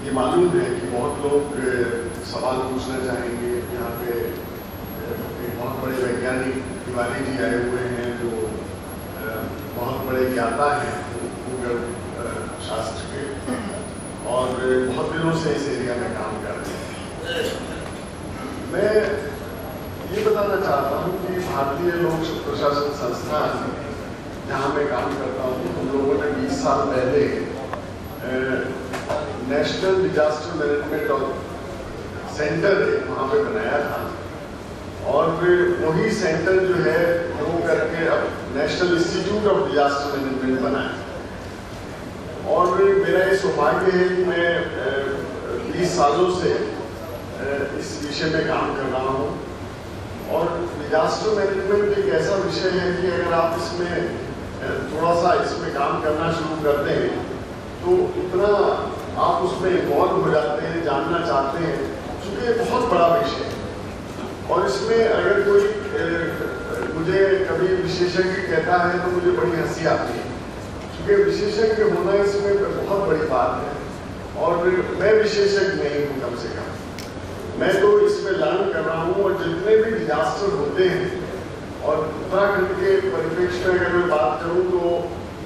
ये मालूम है कि बहुत लोग सवाल पूछना चाहेंगे। यहाँ पे बहुत बड़े वैज्ञानिक तिवारी जी आए हुए हैं जो बहुत बड़े ज्ञाता हैं भूगर्भ शास्त्र के, और बहुत दिनों से इस एरिया में काम कर रहे हैं। मैं ये बताना चाहता हूँ कि भारतीय लोक प्रशासन संस्थान जहाँ मैं काम करता हूँ, हम लोगों ने 20 साल पहले नेशनल डिजास्टर मैनेजमेंट और सेंटर वहाँ पे बनाया था, और वही सेंटर जो है वो करके अब national institute of disaster management बनाया। और मेरा ये सौभाग्य है कि मैं 20 सालों से इस विषय में काम कर रहा हूँ। और डिजास्टर मैनेजमेंट एक ऐसा विषय है कि अगर आप इसमें थोड़ा सा इसमें काम करना शुरू करते हैं तो इतना आप उसमें इन्वॉल्व हो जाते हैं, जानना चाहते हैं, क्योंकि बहुत बड़ा विषय है। और इसमें अगर कोई मुझे कभी विशेषज्ञ कहता है तो मुझे बड़ी हंसी आती है, क्योंकि विशेषज्ञ होना इसमें बहुत बड़ी बात है। और मैं विशेषज्ञ नहीं हूँ, कम से कम मैं तो इसमें लर्न कर रहा हूँ। और जितने भी डिजास्टर होते हैं, और उत्तराखंड के परिप्रेक्ष्य में अगर मैं बात करूँ तो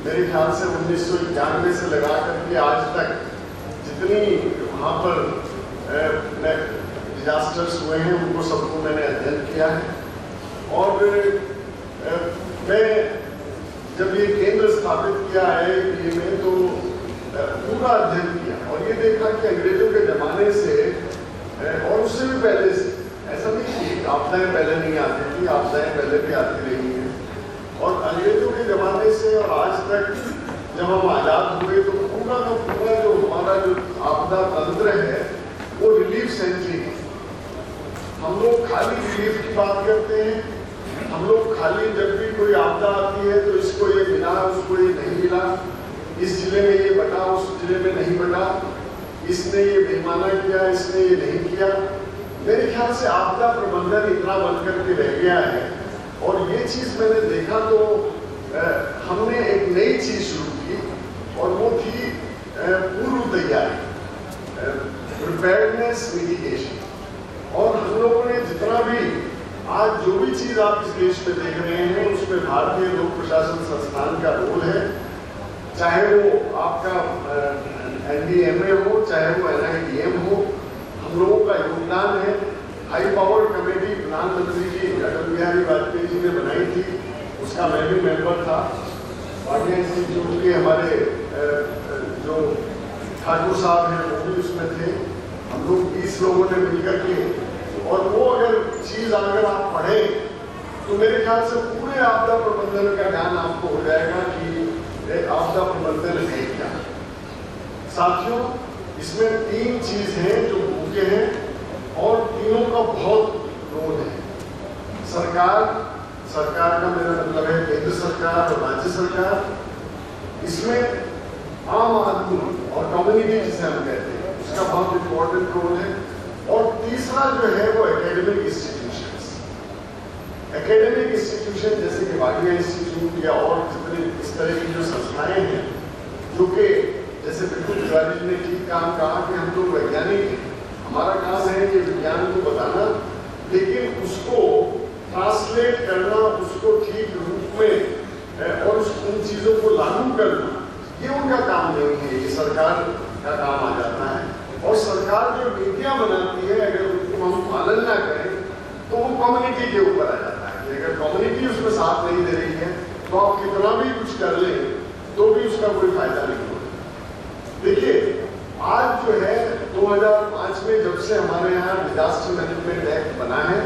मेरे ख्याल से 1991 से लगा करके आज तक जितनी वहाँ पर डिजास्टर्स हुए हैं उनको सबको मैंने अध्ययन किया है। और मैं जब ये केंद्र स्थापित किया IIPA में तो पूरा अध्ययन किया और ये देखा कि अंग्रेजों के जमाने से और उससे भी पहले से, ऐसा नहीं कि आपदाएं पहले नहीं आती थी, आपदाएं पहले भी आती रही हैं। और अंग्रेजों के जमाने से और आज तक जब हम आजाद हुए तो पूरा जो हमारा जो आपदा तंत्र है वो रिलीफ सेंट्रिक है। हम लोग खाली रिलीफ की बात करते हैं। हम लोग खाली जब भी कोई आपदा आती है तो इसको ये मिला, उसको ये नहीं मिला, इस जिले में ये बटा, उस जिले में नहीं बटा, इसने ये बेईमाना किया, इसने ये नहीं किया। मेरे ख्याल से आपदा प्रबंधन इतना बन करके रह गया है। और ये चीज मैंने देखा तो हमने एक नई चीज शुरू की, और वो थी पूर्व तैयारी, प्रिपेयर्डनेस मिटिगेशन। और हम लोगों ने जितना भी आज जो भी चीज आप इस देश में देख रहे हैं उसमें भारतीय लोक प्रशासन संस्थान का रोल है, चाहे वो आपका NDMA हो, चाहे वो NITM हो, हम लोगों का योगदान है। हाई पावर कमेटी प्रधानमंत्री जी अटल बिहारी वाजपेयी जी ने बनाई थी, उसका मैं भी मेंबर था। वाडिया इंस्टीट्यूट के हमारे जो ठाकुर साहब हैं वो भी उसमें थे। हम लोग 20 लोगों ने मिलकर के, और वो अगर चीज अगर आप पढ़ें तो मेरे ख्याल से पूरे आपदा प्रबंधन का ज्ञान आपको हो जाएगा कि आपदा प्रबंधन है क्या। साथियों, इसमें 3 चीज हैं जो भूखे हैं और तीनों का बहुत रोल है। सरकार का मेरा मतलब है केंद्र सरकार और राज्य सरकार। इसमें आम आदमी और कम्युनिटी जिसे हम कहते हैं उसका बहुत इंपॉर्टेंट रोल है। और तीसरा जो है वो एकेडमिक इंस्टीट्यूशंस। एकेडमिक इंस्टीट्यूशन जैसे कि वाडिया इंस्टीट्यूट या और जितने इस तरह की जो संस्थाएं हैं, जो कि जैसे बिल्कुल तिवारी जी ने ठीक काम कहा कि हम लोग वैज्ञानिक हैं, हमारा काम है ये विज्ञान को बताना, लेकिन उसको ट्रांसलेट करना, उसको ठीक रूप में और उन चीजों को लागू करना, ये उनका काम नहीं है, ये सरकार का काम आ जाता है। और सरकार जो नीतियां बनाती है अगर उनको हम पालन ना करें तो वो कम्युनिटी के ऊपर आ जाता है कि अगर कम्युनिटी उसमें साथ नहीं दे रही है तो आप कितना भी कुछ कर लें तो भी उसका कोई फायदा नहीं होगा। देखिए, आज जो है 2005 में जब से हमारे यहाँ डिजास्टर मैनेजमेंट एक्ट बना है,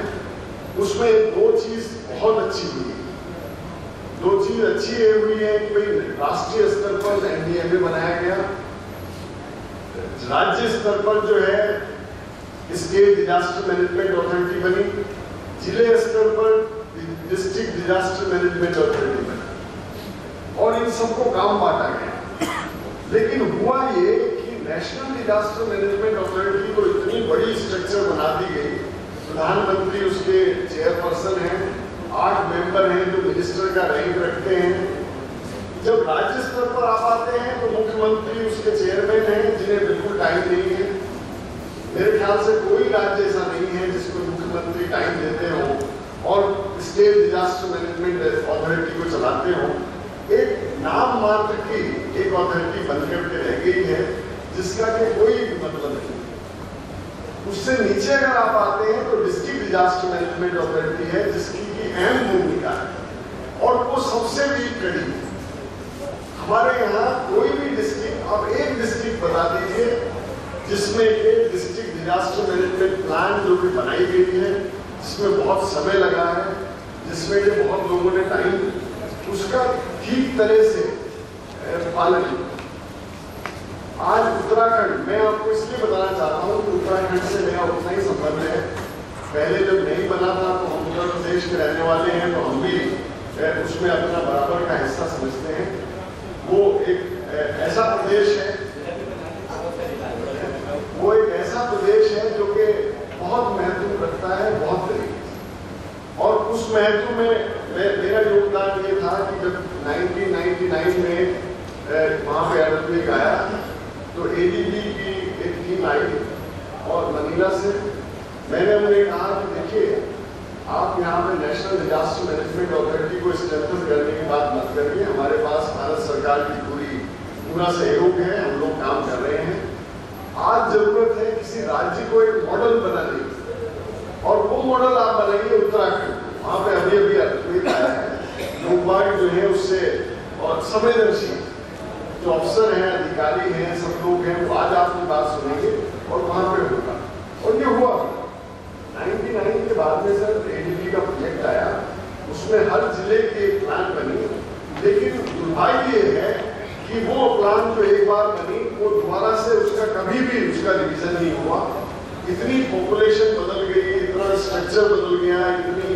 उसमें 2 चीज बहुत अच्छी हुई है। 2 चीज अच्छी ये हुई है कि भाई राष्ट्रीय स्तर पर NDMA बनाया गया, राज्य स्तर पर जो है स्टेट डिजास्टर मैनेजमेंट अथॉरिटी बनी, जिले स्तर पर डिस्ट्रिक्ट डिजास्टर मैनेजमेंट अथॉरिटी बनी, और इन सबको काम बांटा गया। लेकिन हुआ ये कि नेशनल डिजास्टर मैनेजमेंट अथॉरिटी को इतनी बड़ी स्ट्रक्चर बना दी गई, प्रधानमंत्री उसके चेयरपर्सन हैं, 8 मेंबर हैं जो मिनिस्टर का रैंक रखते हैं। जब राज्य स्तर पर आप आते हैं तो मुख्यमंत्री उसके चेयरमैन हैं जिन्हें बिल्कुल टाइम नहीं है, ख्याल से कोई राज्य ऐसा नहीं है जिसको मुख्यमंत्री टाइम देते हो और स्टेट डिजास्टर मैनेजमेंट अथॉरिटी को चलाते हो। एक नाम मात्र की एक अथॉरिटी बनकर के रह गई है जिसका कि कोई मतलब नहीं। उससे नीचे अगर आप आते हैं तो डिस्ट्रिक्ट डिजास्टर मैनेजमेंट अथॉरिटी है जिसकी की अहम भूमिका है और वो सबसे वीक कड़ी है। हमारे यहाँ कोई भी डिस्ट्रिक्ट, अब एक डिस्ट्रिक्ट बता दीजिए जिसमें के डिस्ट्रिक्ट डिजास्टर मैनेजमेंट प्लान जो भी बनाई गई है, जिसमें बहुत समय लगा है, जिसमें के बहुत लोगों ने टाइम उसका ठीक तरह से पालन किया। आज उत्तराखंड, मैं आपको इसलिए बताना चाहता हूँ कि उत्तराखंड से मेरा उतना ही संबंध है। पहले जब नहीं बना था तो हम उत्तर प्रदेश के रहने वाले हैं, तो हम भी उसमें अपना बराबर का हिस्सा समझते हैं। वो एक ऐसा प्रदेश है, वो एक ऐसा प्रदेश है जो कि बहुत महत्व रखता है बहुत तरीके से। और उस महत्व में मेरा योगदान ये था कि जब 1999 में वहाँ पे अर्थक्वेक आया तो एडीबी की एक टीम आई और मनीला से मैंने उन्हें कहा कि देखिए, आप यहाँ पे नेशनल डिजास्टर मैनेजमेंट अथॉरिटी को स्ट्रेंथन करने की बात मत करिए। हमारे पास भारत सरकार की पूरा सहयोग है, हम लोग काम कर रहे हैं। आज जरूरत है किसी राज्य को एक मॉडल बनाने की, और वो मॉडल आप बनाइए उत्तराखंड। वहाँ पे अभी अर्थक्वेक आया है, लोग जो है उससे और संवेदनशील जो अफसर हैं, अधिकारी हैं, सब लोग हैं, वो आज आपकी बात सुनेंगे और वहाँ पे होगा। और ये हुआ 99 के बाद में सर एडीबी का प्रोजेक्ट आया, उसमें हर जिले की एक प्लान बनी। लेकिन दुर्भाग्य ये है कि वो प्लान जो एक बार बनी वो दोबारा से उसका कभी भी उसका रिवीजन नहीं हुआ। इतनी पॉपुलेशन बदल गई, इतना स्ट्रक्चर बदल गया, इतनी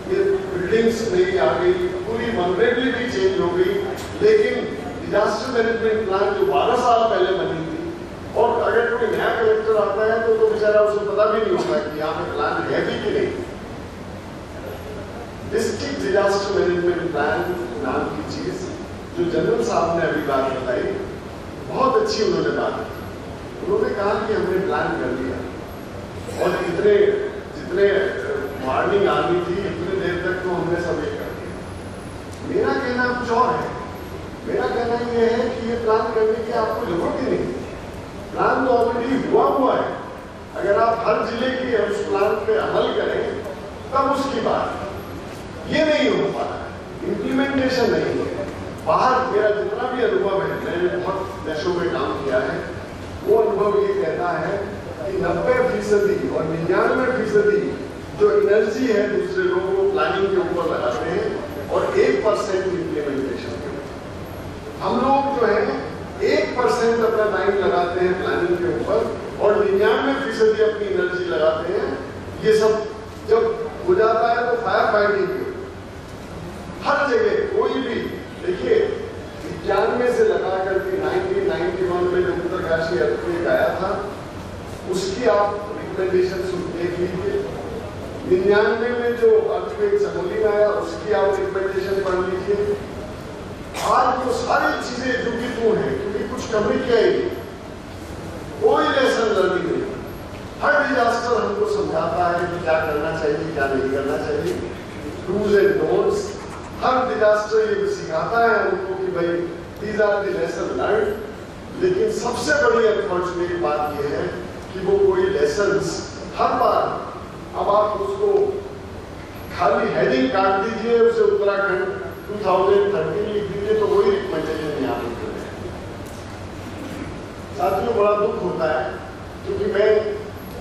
बिल्डिंग्स नई आ गई, पूरी वल्नरेबिलिटी चेंज हो गई। लेकिन डिजास्टर मैनेजमेंट प्लान जो 12 साल पहले बनी थी, और अगर कोई नया कलेक्टर आता है तो बेचारा उसे पता भी नहीं होता कि यहाँ पे प्लान है भी कि नहीं। डिस्ट्रिक्ट डिजास्टर मैनेजमेंट प्लान नाम की चीज जो जनरल साहब ने अभी बात बताई, बहुत अच्छी उन्होंने बात की। उन्होंने कहा कि हमने प्लान कर लिया और जितने वार्निंग आनी थी इतने देर तक तो हमने सब ये कर दिया। मेरा कहना कुछ और है। मेरा कहना यह है कि ये प्लान करने की आपको जरूरत ही नहीं। प्लान तो ऑलरेडी हुआ है। अगर आप हर जिले की उस प्लान पे अमल करें तब उसकी बात। ये नहीं हो पा रहा है, इम्प्लीमेंटेशन नहीं है। बाहर मेरा जितना भी अनुभव है, मैंने बहुत देशों में काम किया है, वो अनुभव ये कहता है कि 90% और 99% जो एनर्जी है दूसरे लोगों को प्लानिंग के ऊपर लगाते हैं और 1% इम्प्लीमेंटेशन के ऊपर। हम लोग जो है 1% अपना टाइम लगाते हैं प्लानिंग के ऊपर और 99% अपनी एनर्जी लगाते हैं। ये सब जब हो जाता है तो फायर फाइटिंग के हर जगह कोई भी देखिए 91 से लगा करके 1991 में जो उत्तरकाशी अर्थक्वेक आया था उसकी आप रिकमेंडेशन देख लीजिए। 99 में जो अर्थक्वेक चमोली में आया उसकी आप रिकमेंडेशन पढ़ लीजिए। आज वो सारी चीजें जो कि तू है, क्योंकि कुछ कमी क्या है, कोई लेसन लर्निंग नहीं। हर डिजास्टर हमको समझाता है कि क्या करना चाहिए क्या नहीं करना चाहिए, डूज एंड डोंट्स। हर डिजास्टर ये सिखाता है हमको कि भाई these are the lesson learn. लेकिन सबसे बड़ी अनफॉर्चुनेट बात यह है कि वो कोई लेसन्स हर बार, अब आप उसको खाली हेडिंग काट दीजिए, उसे उत्तराखंड 2013 लिख दीजिए तो वही रिकमेंडेशन यहाँ पे कर रहे हैं। साथियों, बड़ा दुख होता है क्योंकि मैं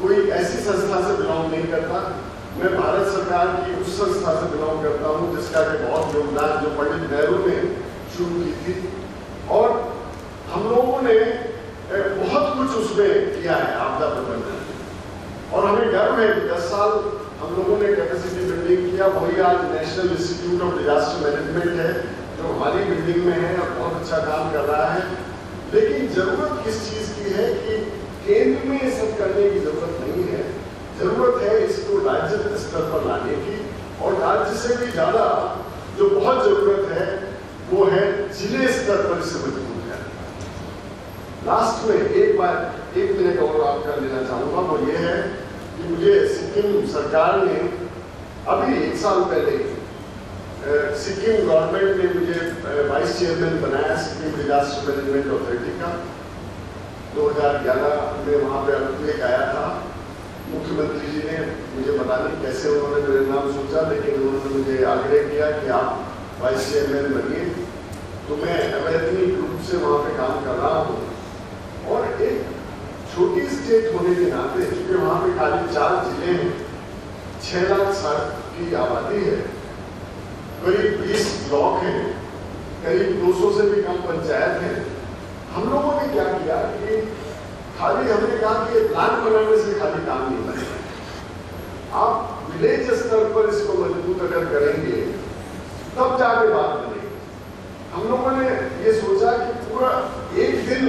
कोई ऐसी संस्था से बिलोंग नहीं करता। मैं भारत सरकार की उस संस्था से बिलोंग करता हूँ जिसका कि बहुत योगदान जो पंडित नेहरू ने शुरू की थी, और हम लोगों ने बहुत कुछ उसमें किया है आपदा प्रबंधन। और हमें गर्व है कि 10 साल हम लोगों ने कैपेसिटी बिल्डिंग किया। वही आज national institute of disaster management है जो हमारी बिल्डिंग में है और बहुत अच्छा काम कर रहा है। लेकिन जरूरत किस चीज की है कि केंद्र में ये सब करने की जरूरत नहीं है। जरूरत है इसको राज्य स्तर पर लाने की, और राज्य से भी ज्यादा जो बहुत जरूरत है वो है जिले स्तर पर इसे मजबूत करना। लास्ट में एक बार 1 मिनट और आपका लेना चाहूँगा, वो ये है कि मुझे सिक्किम सरकार ने अभी 1 साल पहले सिक्किम गवर्नमेंट ने मुझे वाइस चेयरमैन बनाया सिक्किम डिजास्टर मैनेजमेंट अथॉरिटी का। 2011 में वहाँ पे अर्थक्वेक आया था। मुख्यमंत्री जी ने मुझे पता नहीं कैसे उन्होंने मेरे नाम सोचा, लेकिन उन्होंने मुझे आग्रह किया कि आप वाइस चेयरमैन बनिए। तो मैं अवैतनिक रूप से वहाँ पे काम कर रहा हूँ, और एक छोटी स्टेट होने के नाते, क्योंकि वहाँ पे खाली 4 जिले हैं, 6 लाख 60 की आबादी है, करीब 20 ब्लॉक हैं, करीब 200 से भी कम पंचायत हैं। हम लोगों ने क्या किया कि खाली हमने कहा कि प्लान बनाने से खाली काम नहीं बनेगा, आप विलेज स्तर पर इसको मजबूत अगर करेंगे तब जाके बात बनेगी। हम लोगों ने ये सोचा कि पूरा एक दिन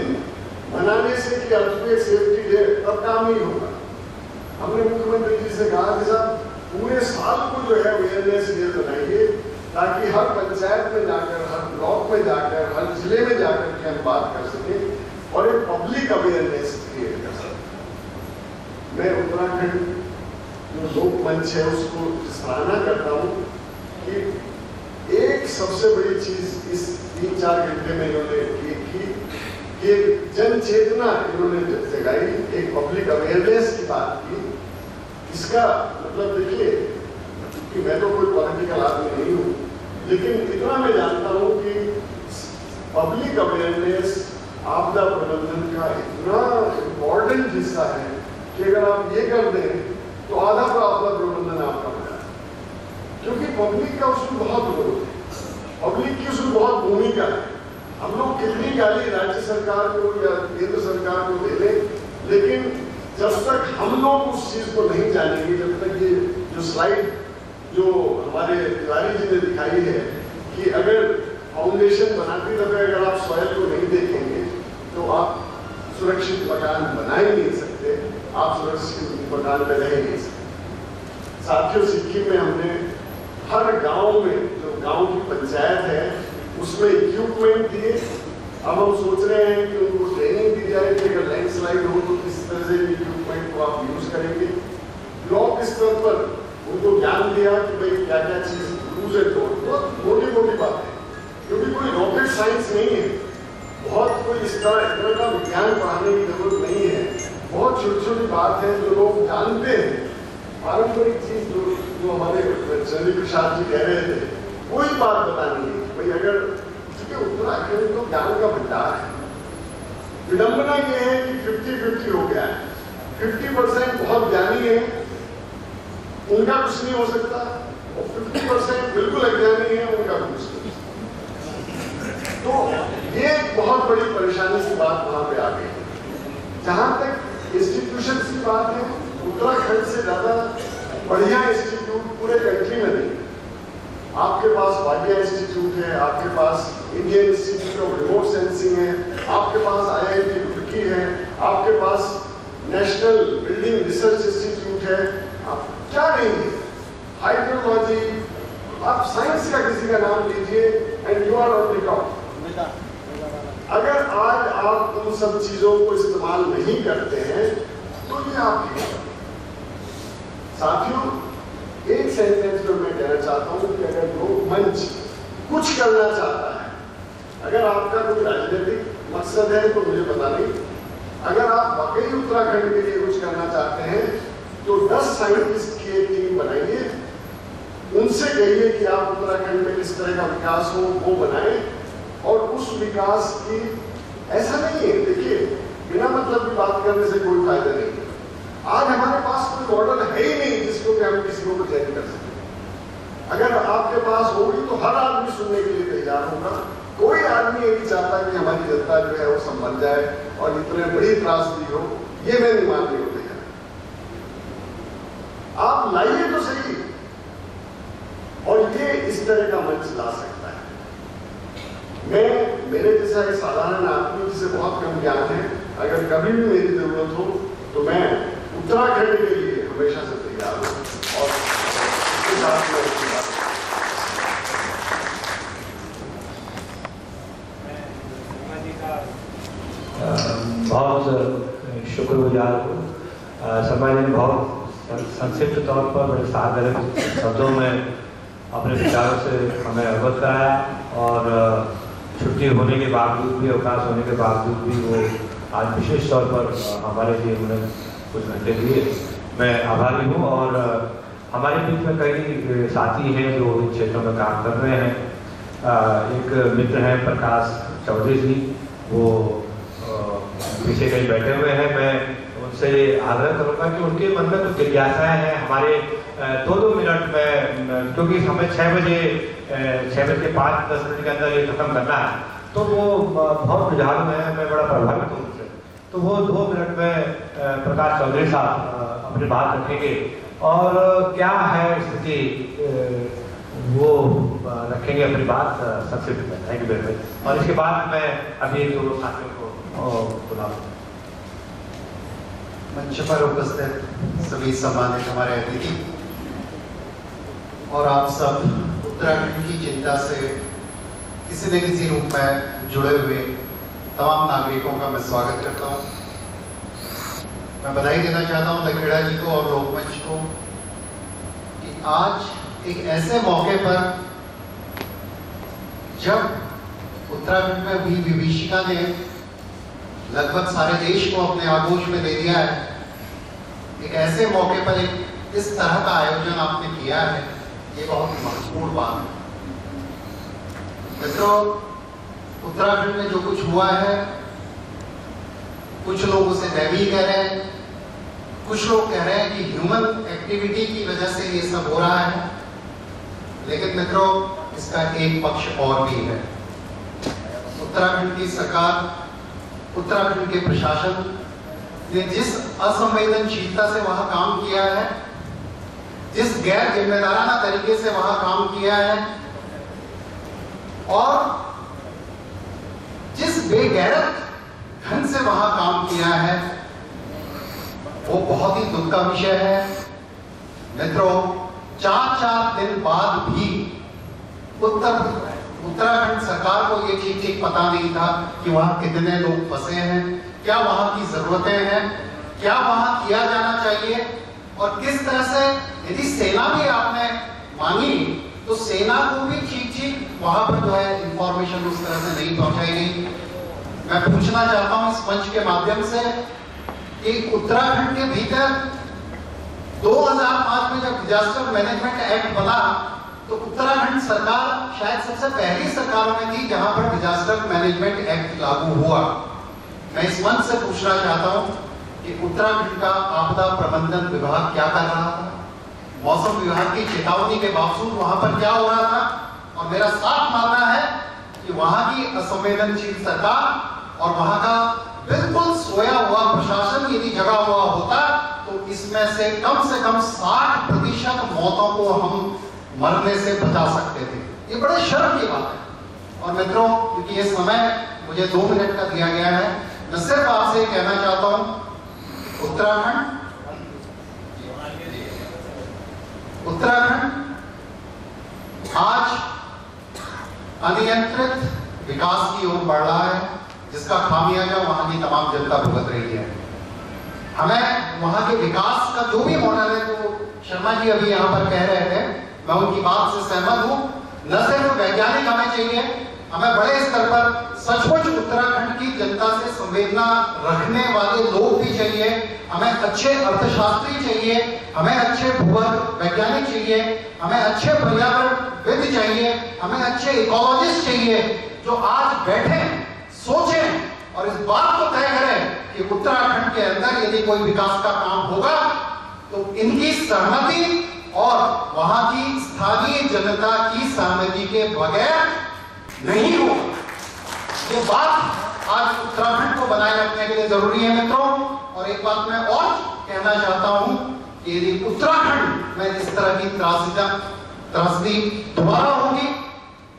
बनाने से कि अर्थक्वेक सेफ्टी डे तब काम नहीं होगा। हमने मुख्यमंत्री जी से कहा कि साहब पूरे साल को जो है अवेयरनेस डे बनाइए, ताकि हर पंचायत में जाकर, हर ब्लॉक में जाकर, हर जिले में जाकर के हम बात कर सकें और एक पब्लिक अवेयरनेस क्रिएट कर सकें। मैं उत्तराखंड जो लोक मंच है उसको सराहना करता हूँ कि एक सबसे बड़ी चीज इस 3-4 घंटे में इन्होंने की कि जन चेतना इन्होंने जगाई, एक पब्लिक अवेयरनेस की बात की। इसका मतलब देखिए कि मैं तो कोई पॉलिटिकल आदमी नहीं हूँ, लेकिन इतना मैं जानता हूँ कि पब्लिक अवेयरनेस आपदा प्रबंधन का इतना इम्पोर्टेंट हिस्सा है कि अगर आप ये कर दें तो आधा का आपदा प्रबंधन आपका हो जाए, क्योंकि पब्लिक का उसमें बहुत रोल है, पब्लिक की उसमें बहुत भूमिका है। हम लोग कितनी गाली राज्य सरकार को या केंद्र सरकार को दे लें, लेकिन जब तक हम लोग उस चीज को नहीं जानेंगे, जब तक ये जो स्लाइड जो हमारे तिवारी जी ने दिखाई है कि अगर फाउंडेशन बनाते समय अगर आप सॉइल को नहीं देखेंगे तो आप सुरक्षित मकान बना ही नहीं सकते, आप सुरक्षित मकान पे रह नहीं सकते। साथियों, सिक्किम में हमने हर गांव में, जो गांव की पंचायत है उसमें इक्विपमेंट दिए। अब हम सोच रहे हैं कि उनको ट्रेनिंग दी जाए कि अगर लैंडस्लाइड हो तो किस तरह से इक्विपमेंट को आप यूज करेंगे। ब्लॉक स्तर पर उनको ज्ञान दिया कि भाई क्या क्या चीज यूज एंड थ्रो, बहुत मोटी मोटी बात है, क्योंकि कोई रॉकेट साइंस नहीं है, बहुत कोई इस तरह का विज्ञान पढ़ाने की जरूरत नहीं है, बहुत छोटी छोटी बात है जो लोग जानते हैं। पारंपरिक चीज जो हमारे चंद्र प्रसाद जी कह रहे थे, वही बात बतानी है भाई। अगर क्योंकि उत्तराखंड तो ज्ञान का भंडार है, विडंबना ये है कि 50-50 हो गया है। 50% बहुत ज्ञानी है, उनका कुछ नहीं हो सकता, और 50% बिल्कुल अज्ञानी है, उनका कुछ नहीं। तो ये एक बहुत बड़ी परेशानी की बात वहां पे आ गई। जहां तक इंस्टीट्यूशन की बात है, उत्तराखंड से ज्यादा बढ़िया इंस्टीट्यूट पूरे कंट्री में नहीं। आपके पास वाडिया इंस्टीट्यूट है, आपके पास Indian institute of remote sensing है, आपके पास IIT रुड़की है, आपके पास नेशनल बिल्डिंग रिसर्च इंस्टीट्यूट है, आप क्या नहीं है, हाइड्रोलॉजी, आप साइंस का किसी का नाम लीजिए and you are on record. अगर आज आप उन सब चीजों को इस्तेमाल नहीं करते हैं तो ये आपकी साथियों, एक सेंटेंस में मैं कहना चाहता हूं कि अगर लोग मंच कुछ करना चाहता है, अगर आपका कोई राजनीतिक मकसद है तो मुझे पता नहीं, अगर आप वाकई उत्तराखंड के लिए कुछ करना चाहते हैं तो 10 साइंटिस्ट की एक टीम बनाइए, उनसे कहिए कि आप उत्तराखंड में किस तरह का विकास हो वो बनाएं, और उस विकास की ऐसा नहीं है, देखिए बिना मतलब की बात करने से कोई फायदा नहीं है। आज हमारे पास कोई मॉडल है ही नहीं जिसको कि हम किसी को चेंज कर सकें। अगर आपके पास होगी तो हर आदमी सुनने के लिए तैयार होगा। कोई आदमी ये नहीं चाहता कि हमारी जनता जो है वो संभल जाए और इतने बड़ी त्रासदी हो, ये मैं नहीं मानने को तैयार। आप लाइए तो सही, और ये इस तरह का मंच ला सकता है। मैं, मेरे जैसा एक साधारण आदमी जिसे बहुत कम ज्ञान है, अगर कभी भी मेरी जरूरत हो तो मैं उत्तराखंड के लिए हमेशा से तैयार हूँ, और इसके साथ में बहुत शर्मा जी ने बहुत संक्षिप्त तौर पर बड़े साधारण शब्दों में अपने विचारों से हमें अवगत कराया और छुट्टी होने के बावजूद भी, अवकाश होने के बावजूद भी वो आज विशेष तौर पर हमारे लिए उन्होंने कुछ घंटे दिए। मैं आभारी हूँ। और हमारे बीच में कई साथी हैं जो इन क्षेत्रों में काम कर रहे हैं। एक मित्र हैं प्रकाश चौधरी जी, वो पीछे कहीं बैठे हुए हैं। मैं उनसे आग्रह करूँगा कि उनके मन में कुछ जिज्ञासाएँ हैं। हमारे 2-2 मिनट में, क्योंकि हमें 6 बजे 6:05 के अंदर ये खत्म करना है, तो वो बहुत रुझान में है, मैं बड़ा प्रभावित हूँ उनसे। तो वो 2 मिनट में प्रकाश चौधरी साहब अपनी बात रखेंगे और क्या है स्थिति वो रखेंगे अपनी बात संक्षिप्त में। Thank you very much. और इसके बाद मैं अभी दो साथियों को बुलाऊंगा। मंच पर उपस्थित सभी सम्मानित हमारे अतिथि और आप सब उत्तराखंड की चिंता से किसी न किसी रूप में जुड़े हुए तमाम नागरिकों का मैं स्वागत करता हूँ। मैं बधाई देना चाहता हूँ लखेड़ा जी को और लोकमंच को कि आज एक ऐसे मौके पर जब उत्तराखंड में हुई विभीषिका ने लगभग सारे देश को अपने आगोश में ले लिया है, एक ऐसे मौके पर एक इस तरह का आयोजन आपने किया है, ये बहुत महत्वपूर्ण बात है। मित्रों, उत्तराखंड में जो कुछ हुआ है, कुछ लोग उसे दैवीय कह रहे हैं, कुछ लोग कह रहे हैं कि ह्यूमन एक्टिविटी की वजह से ये सब हो रहा है, लेकिन मित्रों इसका एक पक्ष और भी है। उत्तराखंड की सरकार, उत्तराखंड के प्रशासन ने जिस असंवेदनशीलता से वहां काम किया है, जिस गैर जिम्मेदाराना तरीके से वहां काम किया है और जिस बेगैरत ढंग से वहां काम किया है, वो बहुत ही दुख का विषय है। मित्रों, 4-4 दिन बाद भी उत्तराखंड सरकार को ये ठीक पता नहीं था कि वहां कितने लोग फंसे हैं, क्या वहां की जरूरतें हैं, क्या वहां किया जाना चाहिए और किस तरह से, यदि सेना भी आपने मांगी तो सेना को भी ठीक वहां पर जो है इंफॉर्मेशन उस तरह से नहीं पहुंचाई गई। मैं पूछना चाहता हूं इस मंच के माध्यम से कि उत्तराखंड के भीतर 2005 में जब डिजास्टर मैनेजमेंट एक्ट बना तो उत्तराखंड सरकार शायद सबसे पहली सरकारों में थी जहां पर डिजास्टर मैनेजमेंट एक्ट लागू हुआ। मैं इस मंच से पूछना चाहता हूं कि उत्तराखंड का आपदा प्रबंधन विभाग क्या कर रहा था, मौसम विभाग की चेतावनी के बावजूद वहां पर क्या हो रहा था। और मेरा साफ मानना है कि वहां की असंवेदनशील सरकार और वहां का बिल्कुल सोया हुआ प्रशासन यदि जगा हुआ होता तो इसमें से कम 60% मौतों को हम मरने से बचा सकते थे। ये बड़े शर्म की बात है। और मित्रों, क्योंकि ये समय मुझे 2 मिनट का दिया गया है, मैं सिर्फ आपसे कहना चाहता हूं, उत्तराखंड आज अनियंत्रित विकास की ओर बढ़ रहा है, जिसका खामियाजा वहां की तमाम जनता भुगत रही है। हमें वहां के विकास का जो भी मॉडल है, तो शर्मा जी अभी यहाँ पर कह रहे थे, मैं उनकी बात से सहमत हूँ। न सिर्फ वैज्ञानिक हमें चाहिए, हमें बड़े स्तर पर सचमुच उत्तराखंड की जनता से संवेदना रखने वाले लोग भी चाहिए, हमें अच्छे अर्थशास्त्री चाहिए, हमें अच्छे भूगोल वैज्ञानिक चाहिए, हमें अच्छे पर्यावरणविद चाहिए, हमें अच्छे इकोलॉजिस्ट चाहिए, जो आज बैठे सोचें और इस बात को तय करें कि उत्तराखंड के अंदर यदि कोई विकास का काम होगा तो इनकी सहमति और वहां की स्थानीय जनता की सहमति के बगैर नहीं होगा। ये बात आज उत्तराखंड को बनाए रखने के लिए जरूरी है मित्रों। और एक बात मैं और कहना चाहता हूं कि यदि उत्तराखंड में इस तरह की त्रासदी दोबारा होगी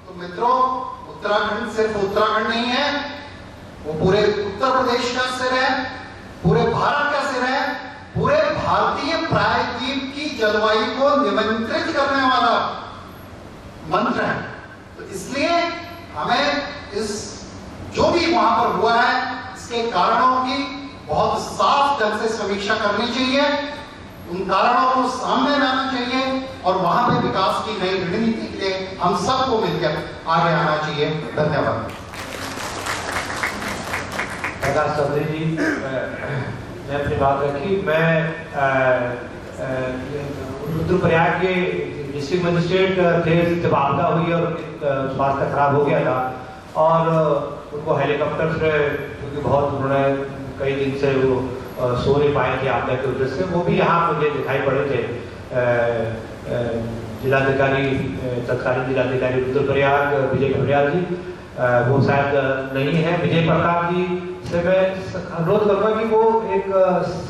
तो मित्रों, उत्तराखंड सिर्फ उत्तराखंड नहीं है, वो पूरे उत्तर प्रदेश का सिर है, पूरे भारत का सिर है, पूरे भारतीय प्रायद्वीप की जलवायु को नियंत्रित करने वाला मंत्र है। तो इसलिए हमें इस जो भी वहां पर हुआ है इसके कारणों की बहुत साफ ढंग से समीक्षा करनी चाहिए, उन कारणों को सामने लाना चाहिए और वहां पे विकास की नई रणनीति के लिए हम सबको मिलकर आगे आना चाहिए। धन्यवाद। प्रकाश चौधरी जी ने अपनी बात रखी। मैं रुद्रप्रयाग के डिस्ट्रिक्ट मजिस्ट्रेट थे, तबादला हुई और स्वास्थ्य खराब हो गया था और उनको हेलीकॉप्टर से, क्योंकि बहुत उन्होंने कई दिन से वो सो नहीं पाए थे आपदा की वजह से, वो भी यहाँ मुझे दिखाई पड़े थे। जिलाधिकारी, तत्कालीन जिलाधिकारी रुद्रप्रयाग विजय खबरियाल जी, वो शायद नहीं है। विजय प्रताप जी से मैं अनुरोध करूँगा कि वो एक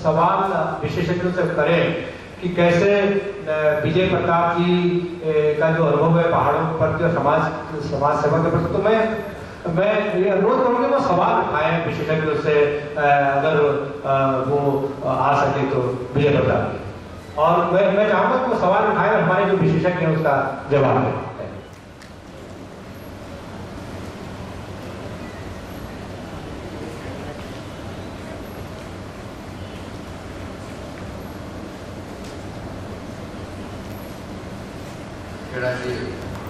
सवाल विशेषज्ञों से करें कि कैसे विजय प्रताप जी का जो अनुभव है पहाड़ों पर जो समाज सेवा के प्रति, तो मैं ये अनुरोध करूँगा वो सवाल उठाएं विशेषज्ञों से, अगर वो आ सके तो विजय प्रताप जी। और मैं चाहूँगा कि वो सवाल उठाएं और हमारे जो विशेषज्ञ हैं उसका जवाब दें।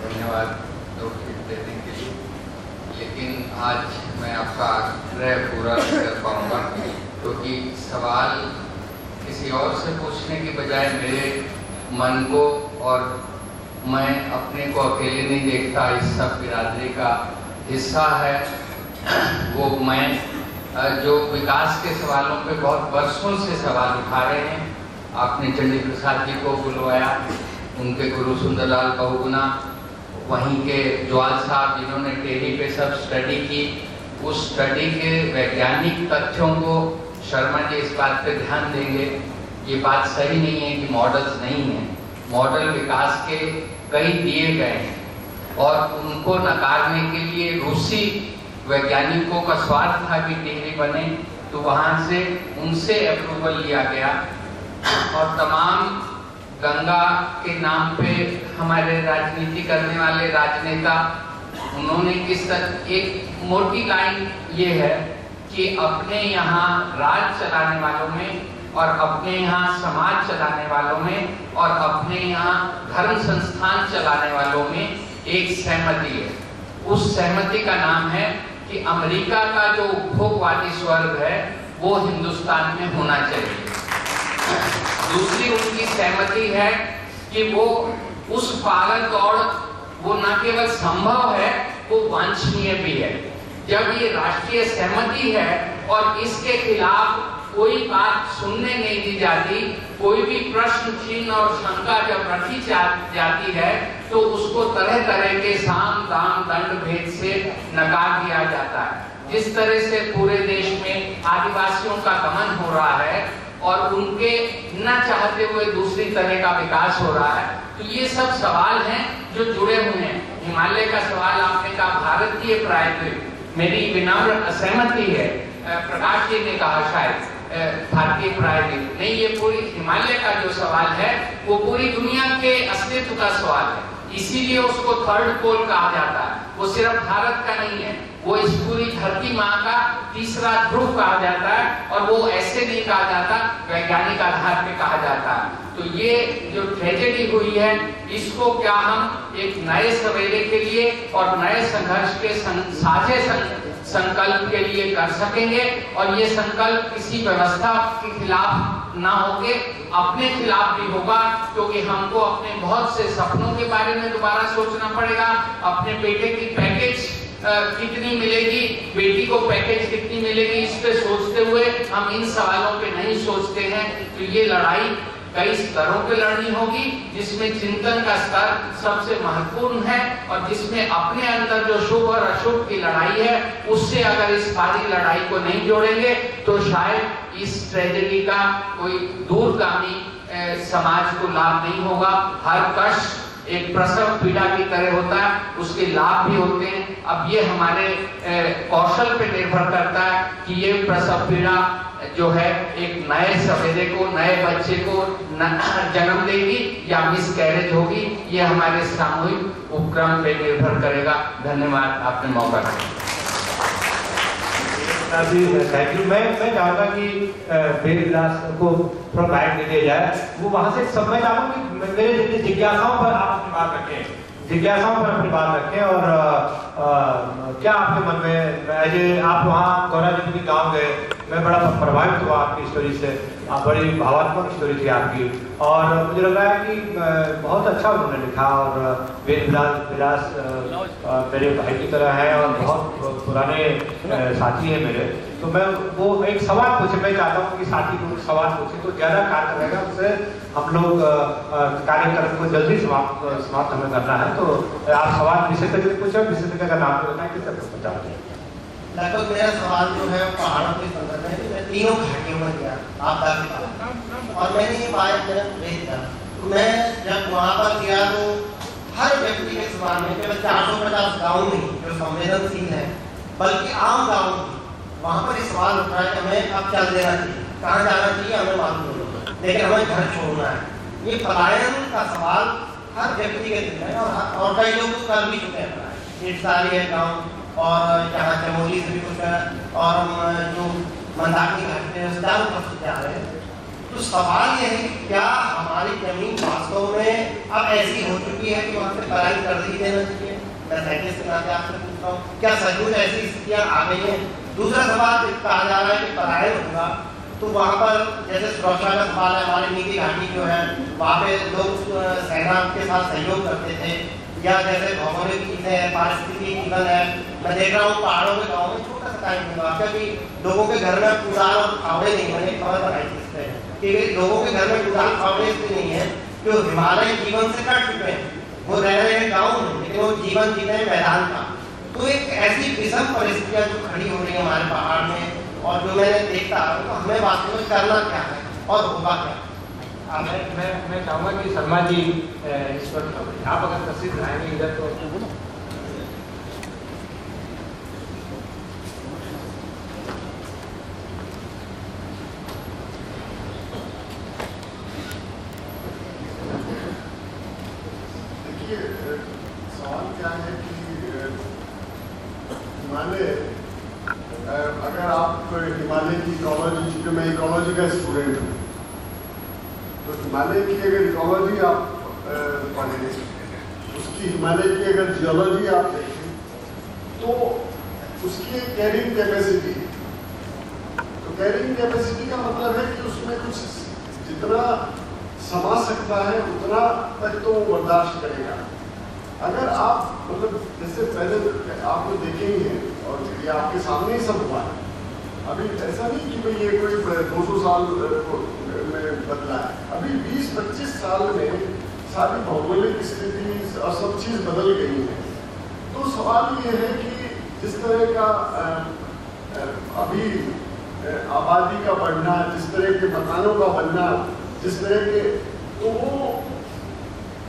धन्यवाद देने के लिए, लेकिन आज मैं आपका आग्रह पूरा नहीं कर पाऊंगा, क्योंकि सवाल किसी और से पूछने की बजाय मेरे मन को, और मैं अपने को अकेले नहीं देखता, इस सब बिरादरी का हिस्सा है। वो मैं जो विकास के सवालों पे बहुत वर्षों से सवाल उठा रहे हैं, आपने चंडी प्रसाद जी को बुलवाया, उनके गुरु सुंदरलाल बहुगुना, वहीं के ज्वाल साहब जिन्होंने टेरी पे सब स्टडी की, उस स्टडी के वैज्ञानिक तथ्यों को शर्मा जी इस बात पे ध्यान देंगे। ये बात सही नहीं है कि मॉडल्स नहीं हैं, मॉडल विकास के कई दिए गए हैं और उनको नकारने के लिए रूसी वैज्ञानिकों का स्वार्थ था कि टिहरी बने, तो वहाँ से उनसे अप्रूवल लिया गया। और तमाम गंगा के नाम पे हमारे राजनीति करने वाले राजनेता, उन्होंने किस तरह, एक मोटी लाइन ये है कि अपने यहाँ राज चलाने वालों में और अपने यहाँ समाज चलाने वालों में और अपने यहाँ धर्म संस्थान चलाने वालों में एक सहमति है। उस सहमति का नाम है कि अमेरिका का जो उपभोगवादी स्वर्ग है वो हिंदुस्तान में होना चाहिए। दूसरी उनकी सहमति है कि वो उस पागल दौड़, वो न केवल संभव है, वो वांछनीय भी है। जब ये राष्ट्रीय सहमति है और इसके खिलाफ कोई बात सुनने नहीं दी जाती, कोई भी प्रश्न चिन्ह और शंका जब रखी जाती है, तो उसको तरह तरह के साम दाम दंड भेद से नकार दिया जाता है। जिस तरह से पूरे देश में आदिवासियों का दमन हो रहा है और उनके न चाहते हुए दूसरी तरह का विकास हो रहा है, तो ये सब सवाल हैं जो जुड़े हुए हैं। हिमालय का सवाल आपने कहा भारतीय प्रायद्वीप, मेरी विनम्र असहमति है। प्रकाश जी ने कहा शायद भारतीय प्रायद्वीप नहीं, ये पूरी हिमालय का जो सवाल है वो पूरी दुनिया के अस्तित्व का सवाल है, इसीलिए उसको थर्ड पोल कहा जाता है। वो सिर्फ भारत का नहीं है, वो इस पूरी धरती माँ का तीसरा ध्रुव कहा जाता है, और वो ऐसे नहीं कहा जाता, वैज्ञानिक आधार पे कहा जाता है। तो ये जो ट्रेजेडी हुई है, इसको क्या हम एक नए सवेरे के लिए और नए संघर्ष के साझे संकल्प के लिए कर सकेंगे, और ये संकल्प किसी व्यवस्था के खिलाफ ना होके अपने खिलाफ भी होगा, क्योंकि हमको अपने बहुत से सपनों के बारे में दोबारा सोचना पड़ेगा। अपने बेटे की पैकेज कितनी मिलेगी, बेटी को पैकेज कितनी मिलेगी, इस पे सोचते हुए हम इन सवालों पे नहीं सोचते हैं। तो ये लड़ाई कई स्तरों पे लड़नी होगी, जिसमें चिंतन का स्तर सबसे महत्वपूर्ण है, और जिसमें अपने अंदर जो शुभ और अशुभ की लड़ाई है, उससे अगर इस सारी लड़ाई को नहीं जोड़ेंगे तो शायद इस ट्रेजेडी का कोई दूरगामी समाज को लाभ नहीं होगा। हर कष्ट एक प्रसव पीड़ा की तरह होता है, उसके लाभ भी होते हैं। अब ये हमारे कौशल पे निर्भर करता है कि ये प्रसव पीड़ा जो है एक नए सवेरे को, नए बच्चे को जन्म देगी या मिसकैरेज होगी, ये हमारे सामूहिक उपक्रम पे निर्भर करेगा। धन्यवाद, आपने मौका दिया। Thank you. मैं चाहूँगा कि वेद विलास को थोड़ा बैक दे दिया जाए, वो वहाँ से सब मैं चाहूँगा कि मेरे जितनी जिज्ञासाओं पर आप अपनी बात रखें, जिज्ञासाओं पर अपनी बात रखें। और क्या आपके मन में आप वहाँ गौरा जी के गाँव गए, मैं बड़ा प्रभावित हुआ आपकी स्टोरी से, आप बड़ी भावात्मक स्टोरी थी आपकी, और मुझे लग रहा है कि बहुत अच्छा उन्होंने लिखा। और वेद विलास मेरे भाई की तरह है और बहुत पुराने साथी हैं मेरे, तो मैं वो एक सवाल पूछे, मैं चाहता हूँ कि साथी को सवाल पूछे तो ज़्यादा कार्य रहेगा, उससे हम लोग कार्यक्रम को जल्दी समाप्त हमें करना है। तो आप सवाल विषय तक पूछे, विषय तक का नाम बताएं, किस तरह पूछा चाहते हैं। लगभग मेरा सवाल जो है पहाड़ों के संदर्भ में, मैं तीनों घाटियों में गया आपदा के बाद, और मैंने ये बात मेरा भेजा, तो मैं जब वहाँ पर गया तो हर व्यक्ति के सवाल में केवल 450 गाँव नहीं जो संवेदनशील है, बल्कि आम गाँव भी, वहाँ पर ये सवाल उठ रहा है कि हमें अब चल देना चाहिए, कहाँ जाना चाहिए हमें मालूम नहीं, लेकिन हमें घर छोड़ना है। ये पलायन का सवाल हर व्यक्ति के दिल में, और कई लोग तो कर भी चुके हैं। इटसाली है गाँव, और यहाँ चमोली से भी कुछ है, और हम जो मंदाकिनी घाटी है उससे चारों तरफ जा रहे हैं। तो सवाल ये है कि क्या हमारी जमीन वास्तव में अब ऐसी हो चुकी है कि वहाँ से पलायन कर दी देना चाहिए? मैं साइंटिस्ट के नाते आपसे पूछता हूँ, क्या सचमुच ऐसी स्थितियाँ आ गई हैं? दूसरा सवाल कहा जा रहा है कि पलायन होगा तो वहाँ पर जैसे सुरक्षा का सवाल है, हमारी नीति घाटी जो है वहाँ पे लोग सेना के साथ सहयोग करते थे, या जैसे भौगोलिक चीज़ें हैं, पारिस्थितिकी जीवन है। मैं देख रहा हूँ पहाड़ों के गाँव में छोटा सा टाइम दूंगा, क्योंकि लोगों के घर में कुदाल और फावड़े नहीं बने, खबर बनाई थी इस पर कि लोगों के घर में कुदाल फावड़े इसलिए नहीं है जो हिमालय जीवन से कट चुके हैं, वो रह रहे हैं गाँव में, लेकिन वो जीवन जीते हैं मैदान का। तो एक ऐसी विषम परिस्थितियाँ जो खड़ी हो रही है हमारे पहाड़ में, और जो मैंने देखता तो हमें वास्तव में करना क्या है और होगा क्या? मैं चाहूँगा कि शर्मा जी इस पर आप अगर तस्वीर बनाएंगे इधर तो। देखिए सवाल क्या है कि हिमालय, अगर आप हिमालय की इकोलॉजी, चूँकि मैं इकोलॉजी का स्टूडेंट हूँ, तो हिमालय की अगर इकोलॉजी आप पढ़ें, उसकी हिमालय की अगर जियोलॉजी आप देखें, तो उसकी एक कैरिंग कैपेसिटी है। तो कैरिंग कैपेसिटी का मतलब है कि उसमें कुछ जितना समा सकता है उतना तक तो वो बर्दाश्त करेगा। अगर आप मतलब जैसे पहले आप लोग देखेंगे, और ये आपके सामने ही सब हुआ है, अभी ऐसा नहीं कि भाई ये कोई 200 साल में बदला है, अभी 20-25 साल में सारी भौगोलिक स्थिति और सब चीज़ बदल गई है। तो सवाल ये है कि जिस तरह का अभी आबादी का बढ़ना, जिस तरह के मकानों का बनना, जिस तरह के,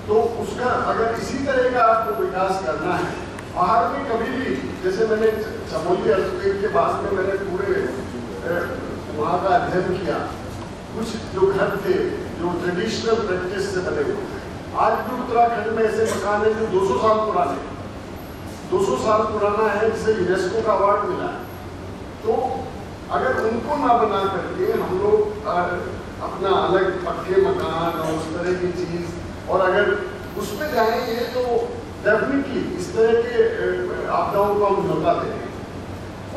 तो उसका अगर इसी तरह का आपको विकास करना है, पहाड़ में कभी भी, जैसे मैंने चमोली अर्थक्वेक के बाद में मैंने पूरे वहाँ का अध्ययन किया, कुछ जो घर थे जो ट्रेडिशनल प्रैक्टिस से बने हुए, आज भी उत्तराखंड में ऐसे मकान हैं जो 200 साल पुराने, 200 साल पुराना है, जिसे यूनेस्को का अवार्ड मिला है। तो अगर उनको ना बना करके हम लोग अपना अलग पक्के मकान और उस तरह की चीज़, और अगर उस पर जाएंगे तो डेफिनेटली इस तरह के आपदाओं को हम न्योता देंगे।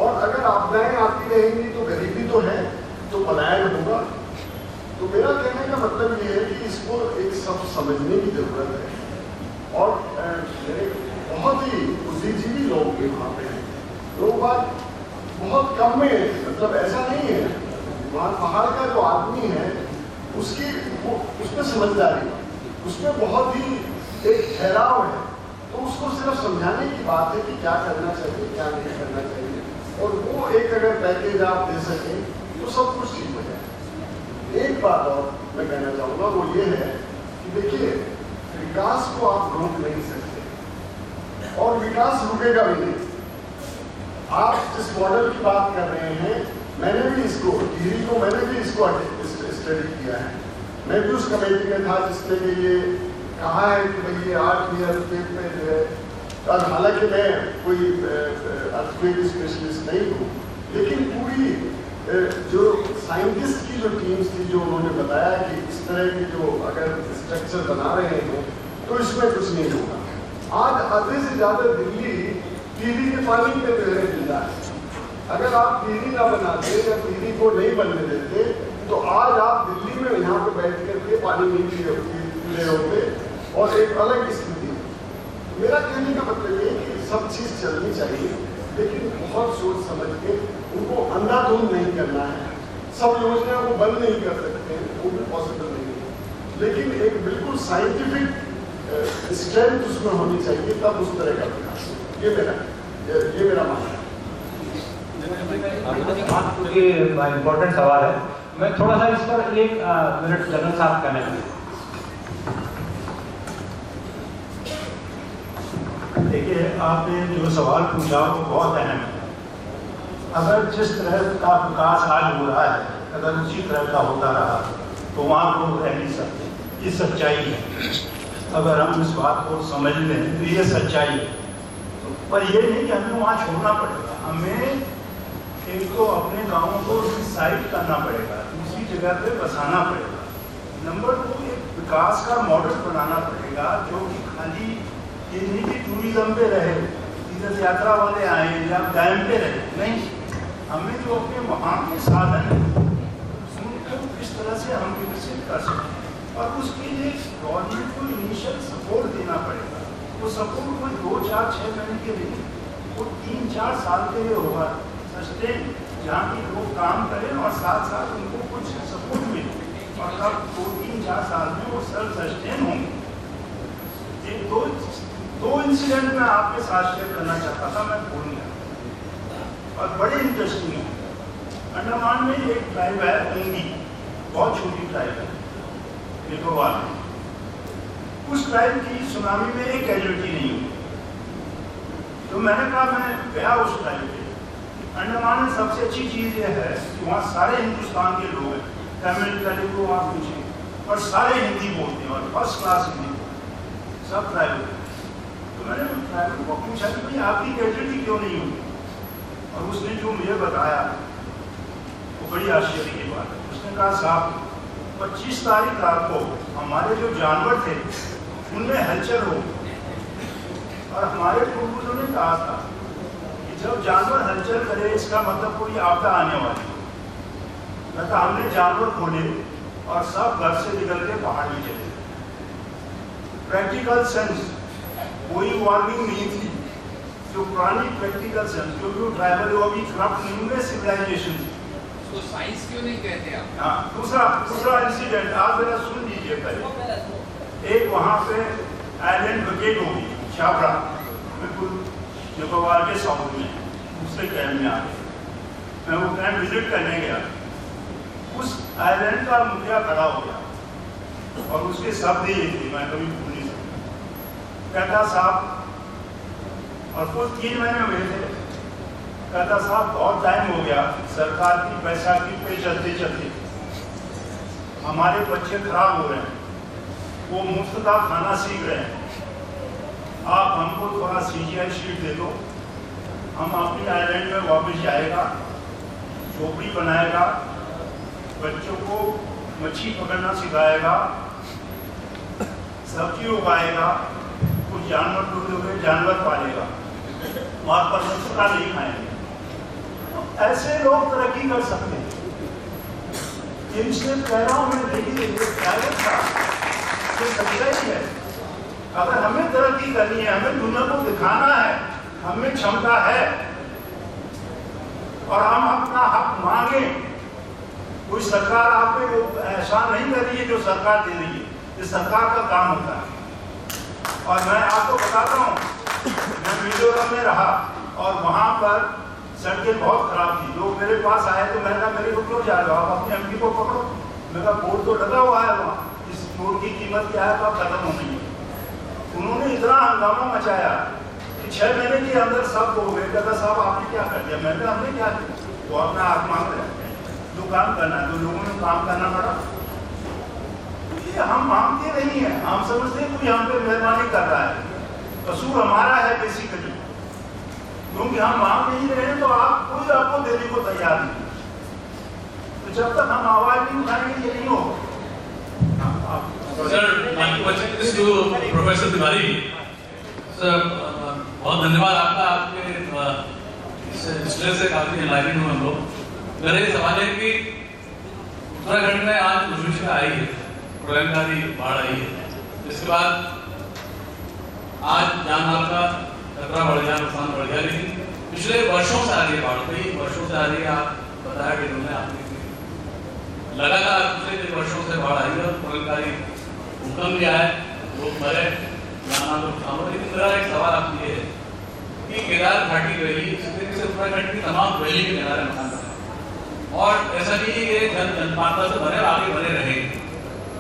और अगर आपदाएं आती रहेंगी तो गरीबी तो है, तो पलायन होगा। तो मेरा कहने का मतलब ये है कि इसको एक सब समझने की जरूरत है। और मेरे बहुत ही बुद्धिजीवी लोग भी वहाँ पे हैं, लोग बात बहुत कम में, मतलब ऐसा नहीं है, वहाँ पहाड़ का जो आदमी है उसकी उसमें समझदारी, उसमें बहुत ही एक ठहराव है। तो उसको सिर्फ समझाने की बात है कि क्या करना चाहिए, क्या नहीं करना चाहिए, और वो एक अगर पैकेज आप दे सकें तो सब कुछ ठीक हो जाए। एक बात और मैं कहना चाहूँगा, वो ये है कि देखिए, विकास को आप रोक नहीं सकते और विकास रुकेगा भी नहीं। आप जिस मॉडल की बात कर रहे हैं, मैंने भी इसको टिहरी को मैंने भी इसको स्टडी किया है। मैं भी उस कमेटी में था जिसने कि ये कहा है कि भाई ये 8 ईयर में जो है, और हालांकि मैं कोई अर्थक्वेक स्पेशलिस्ट नहीं हूँ, लेकिन पूरी जो साइंटिस्ट की जो टीम्स थी, जो उन्होंने बताया कि इस तरह के जो अगर स्ट्रक्चर बना रहे हैं तो इसमें कुछ नहीं होगा। आज आधे से ज़्यादा दिल्ली पीरी के पानी पे रहने मिलता है। अगर आप पीरी ना बनाते या पीरी को नहीं बनने देते तो आज आप दिल्ली में यहाँ पे बैठ करके पानी नहीं पी रहे होते और एक अलग स्थिति। मेरा कहने का मतलब ये कि सब चीज़ चलनी चाहिए, लेकिन बहुत सोच समझ के उनको अंधाधुंध नहीं करना है। सब योजना को बंद नहीं कर सकते हैं, वो भी पॉसिबल नहीं है, लेकिन एक बिल्कुल साइंटिफिक स्ट्रेंथ उसमें होनी चाहिए, तब उस तरह का विकास। ये मेरा मानना है। इम्पोर्टेंट सवाल है, मैं थोड़ा सा इस पर 1 मिनट जनरल साहब कहने लगे। देखिए, आपने जो सवाल पूछा वो बहुत अहम है। अगर जिस तरह का विकास आज हो रहा है, अगर उसी तरह का होता रहा तो वहाँ लोग रह नहीं सकते। ये सच्चाई है। अगर हम इस बात को समझ लें तो ये सच्चाई है। पर ये नहीं कि हमें वहाँ छोड़ना पड़ेगा। हमें एक तो अपने गाँवों को रिसाइट करना पड़ेगा, दूसरी जगह पे बसाना पड़ेगा। नंबर 2, एक विकास का मॉडल बनाना पड़ेगा जो कि खाली ये नहीं कि टूरिज्म पे रहे, तीर्थ यात्रा वाले आए या डैम पे रहे, नहीं। हमें जो अपने वहाँ के साधन हैं उनको किस तरह से हम विकसित कर सकें, और उसके लिए गवर्नमेंट को इनिशियल सपोर्ट देना पड़ेगा। वो सपोर्ट कोई 2, 4, 6 महीने के लिए, वो 3, 4 साल के लिए होगा सस्टेन, जहाँ के लोग काम करें और साथ साथ उनको कुछ सपोर्ट मिले, और तब 2, 3, 4 साल में वो सेल्फ सस्टेन होंगे। एक दो इंसिडेंट मैं आपके साथ शेयर करना चाहता था, मैं भूल गया और बड़े इंटरेस्टिंग है। अंडमान में एक ट्राइब है ओंगी, बहुत छोटी ट्राइब है निकोबार में। उस ट्राइब की सुनामी में एक कैजुअलिटी नहीं हुई। तो मैंने कहा, मैं गया उस ट्राइब पे। अंडमान में सबसे अच्छी चीज़ यह है कि वहाँ सारे हिंदुस्तान के लोग हैं, तमिल तेलुगु वहाँ पूछे, और सारे हिंदी बोलते हैं और फर्स्ट क्लास हिंदी बोलते, सब ट्राइब। तो मैंने ट्राइबल को पूछा कि भाई आपकी कैजुअलिटी क्यों नहीं हुई, और उसने जो मुझे बताया वो बड़ी आश्चर्य की बात है। उसने कहा, साहब 25 तारीख रात को हमारे जो जानवर थे उनमें हलचल हो, और हमारे पूर्वजों ने कहा था कि जब जानवर हलचल करे इसका मतलब कोई आपदा आने वाली है। मतलब हमने जानवर खोले और सब घर से निकल के बाहर नहीं चले। प्रैक्टिकल सेंस, कोई वार्निंग नहीं थी। जो पुरानी प्रैक्टिकल सेंस, जो ट्राइबल वो अभी करप्ट नहीं हुए सिविलाइजेशन थी, तो साइंस क्यों नहीं कहते आप? हाँ, दूसरा इंसिडेंट आप जरा सुन लीजिए पहले। एक वहाँ पे आइलैंड विकेट होगी छाबड़ा, बिल्कुल निकोबार के साउथ में, दूसरे कैंप में आ गए। मैं वो कैंप विजिट करने गया। उस आइलैंड का मुखिया खड़ा हो गया और उसके शब्द ये थे, मैं कभी भूल नहीं सकता। कहता, साहब, और कुल 3 महीने हुए थे, कहता, साहब बहुत टाइम हो गया सरकार की पैसा की पे चलते चलते हमारे बच्चे खराब हो रहे हैं, वो मुफ्त का खाना सीख रहे हैं। आप हमको थोड़ा CGI शीट दे दो, हम अपनी आइलैंड में वापस जाएगा, झोपड़ी बनाएगा, बच्चों को मच्छी पकड़ना सिखाएगा, सब्जी उगाएगा, कुछ जानवर ढूंढे हुए जानवर पालेगा, वहाँ पर मुफ्त का नहीं खाएंगे। ऐसे लोग तरक्की कर सकते हैं। इनसे कह रहा हूँ मैं, देखिए प्राइवेट था, ये सच्चाई है। अगर हमें तरक्की करनी है, हमें दुनिया को दिखाना है, हमें क्षमता है, और हम अपना हक मांगे। कोई सरकार आप पे एहसान नहीं कर रही है जो सरकार दे रही है, ये सरकार का काम होता है। और मैं आपको बताता हूँ, मैं मिजोरम में रहा और वहाँ पर सड़कें बहुत खराब थी। लोग मेरे पास आए तो मैंने कहा, मेरे को क्यों जा रहे हो, आप अपने MP को पकड़ो। मेरा बोर्ड तो लगा हुआ है वहाँ, इस बोर्ड की कीमत क्या है तो आप खत्म हो गई। उन्होंने इतना हंगामा मचाया कि 6 महीने के अंदर सब हो गए। कहता, साहब आपने क्या कर दिया? मैंने हमने क्या किया? वो अपना हाथ मांग रहे हैं, जो काम करना है, तो लोगों ने काम करना पड़ा। ये हम मांगते नहीं है, हम समझते हैं कोई हम पे मेहरबानी कर रहा है, कसूर हमारा है बेसिकली। क्योंकि हम मांग नहीं रहे हैं तो आप कोई आपको देने को तैयार नहीं। तो जब तक हम आवाज नहीं उठाएंगे ये नहीं होगा। Sir, my question is to professor Tiwari. Sir, बहुत धन्यवाद आपका, आपके इस स्ट्रेस से काफी एनलाइटेंड हुए हम लोग। मेरा ये सवाल है कि उत्तराखंड में आज दुष्काल आई है, प्रलयकारी बाढ़ आई है, इसके बाद आज जान माल का खतरा बढ़ गया, नुकसान बढ़ गया, लेकिन पिछले वर्षों से आ रही है बाढ़, कई वर्षों से आ रही है। आप बताया कि उन्होंने आपने लगातार पिछले कई वर्षों से बाढ़ आई है और प्रलयकारी भूकंप भी आए, लोग मरे, नाना नुकसान हो। लेकिन मेरा एक सवाल आपसे ये है कि केदार घाटी वैली इस तरीके से उत्तराखंड की तमाम वैली के किनारे मकान बने और ऐसा नहीं है कि जनमानता से बने आगे बने रहेंगे,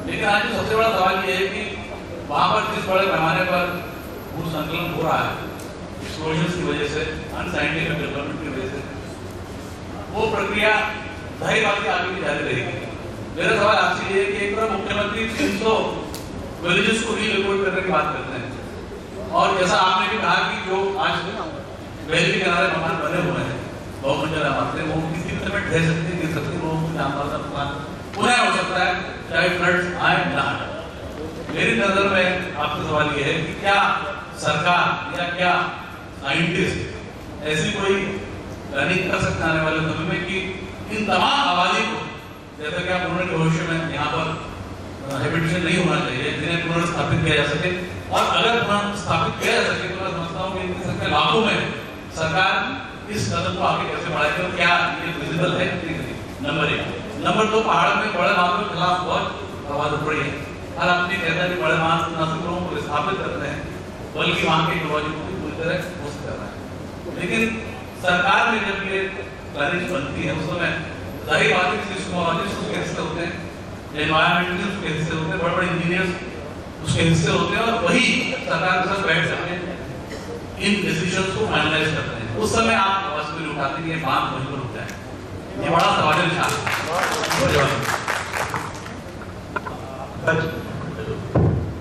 लेकिन आज जो सबसे बड़ा सवाल ये है कि वहाँ पर जिस बड़े पैमाने पर भू संकलन हो रहा है एक्सप्लोजन्स की वजह से, अनसाइंटिफिक डेवलपमेंट की वजह से, वो प्रक्रिया जाहिर बात आगे भी जारी रहेगी। मेरा सवाल आपसे ये है कि एक तरफ मुख्यमंत्री 300 विलेजेस को रीलोकेट करने की बात करते हैं और जैसा आपने भी कहा कि जो आज वैली के किनारे मकान बने हुए हैं बहुमंजिला इमारतें, वो किसी भी समय ढह सकती है, गिर सकती है, लोगों को जानमाल का नुकसान पुनः हो सकता है, चाहे फ्लड्स आए ना आए। मेरी नजर में आपसे सवाल ये है कि क्या सरकार या क्या साइंटिस्ट ऐसी कोई प्लानिंग कर सकते हैं आने वाले समय में कि इन तमाम आबादी को, जैसा कि आप उन्होंने भविष्य में यहाँ पर हैबिटेशन नहीं होना चाहिए, जिन्हें पुनर्स्थापित किया जा सके, और अगर पुनर्स्थापित किया जा सके तो मैं समझता हूँ कि इनकी संख्या लाखों में सरकार इस कदम को आगे कैसे बढ़ाएगी और क्या ये विजिबल है कि नहीं। नंबर 1। नंबर 2, पहाड़ में बड़े बांधों के खिलाफ बहुत आवाज उठ रही है। हर आदमी कहता है कि बड़े बांध न सिर्फ लोगों को स्थापित करते हैं बल्कि वहाँ के इकोलॉजी को भी पूरी तरह ध्वस्त कर रहा है। लेकिन सरकार में जब ये प्लानिंग बनती है उस समय जाहिर बात है कि सिस्मोलॉजिस्ट उसके हिस्से होते हैं, एनवायरमेंटलिस्ट उसके हिस्से होते हैं, बड़े बड़े इंजीनियर्स उसके हिस्से होते हैं और वही सरकार के साथ बैठ सकते इन डिसीजंस को फाइनलाइज करते हैं। उस समय आप आवाज को उठाते हैं, ये बात वहीं पर रुक जाए। ये बड़ा सवाल है निशान।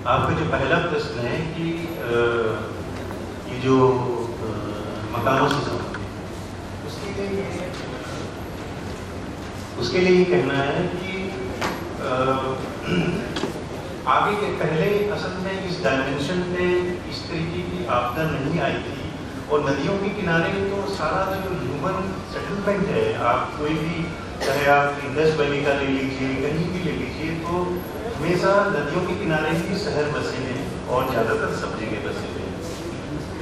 आपका जो पहला प्रश्न है कि ये जो मकानों से संबंधित उसके लिए ये कहना है कि आगे के पहले असल में इस डायमेंशन पे इस तरीके की आपदा नहीं आई थी और नदियों के किनारे तो सारा जो ह्यूमन सेटलमेंट है, आप कोई भी चाहे आप इंडस वैली का ले लीजिए, कहीं भी ले लीजिए, तो हमेशा नदियों के किनारे ही शहर बसे हैं और ज़्यादातर सब जगह बसे हैं।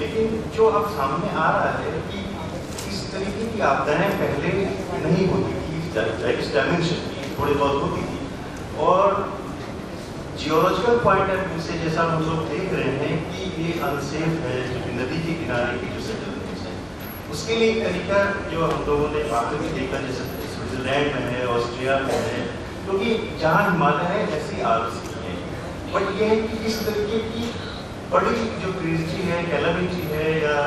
लेकिन जो अब सामने आ रहा है कि इस तरीके की आपदाएं पहले नहीं होती थी, इस डायमेंशन की थोड़ी बहुत होती थी और जियोलॉजिकल पॉइंट ऑफ व्यू से जैसा हम लोग देख रहे हैं कि ये अनसेफ है, जो नदी के किनारे की जो सेटलमेंट्स है, उसके लिए एक तरीका जो हम लोगों ने बाकी भी देखा, जैसे स्विट्जरलैंड में है, ऑस्ट्रिया में है, क्योंकि जहाँ हिमालय है ऐसी आरसी है। बट ये है कि इस तरीके की बड़ी जो ट्रेजेडी है, कैलामिटी है या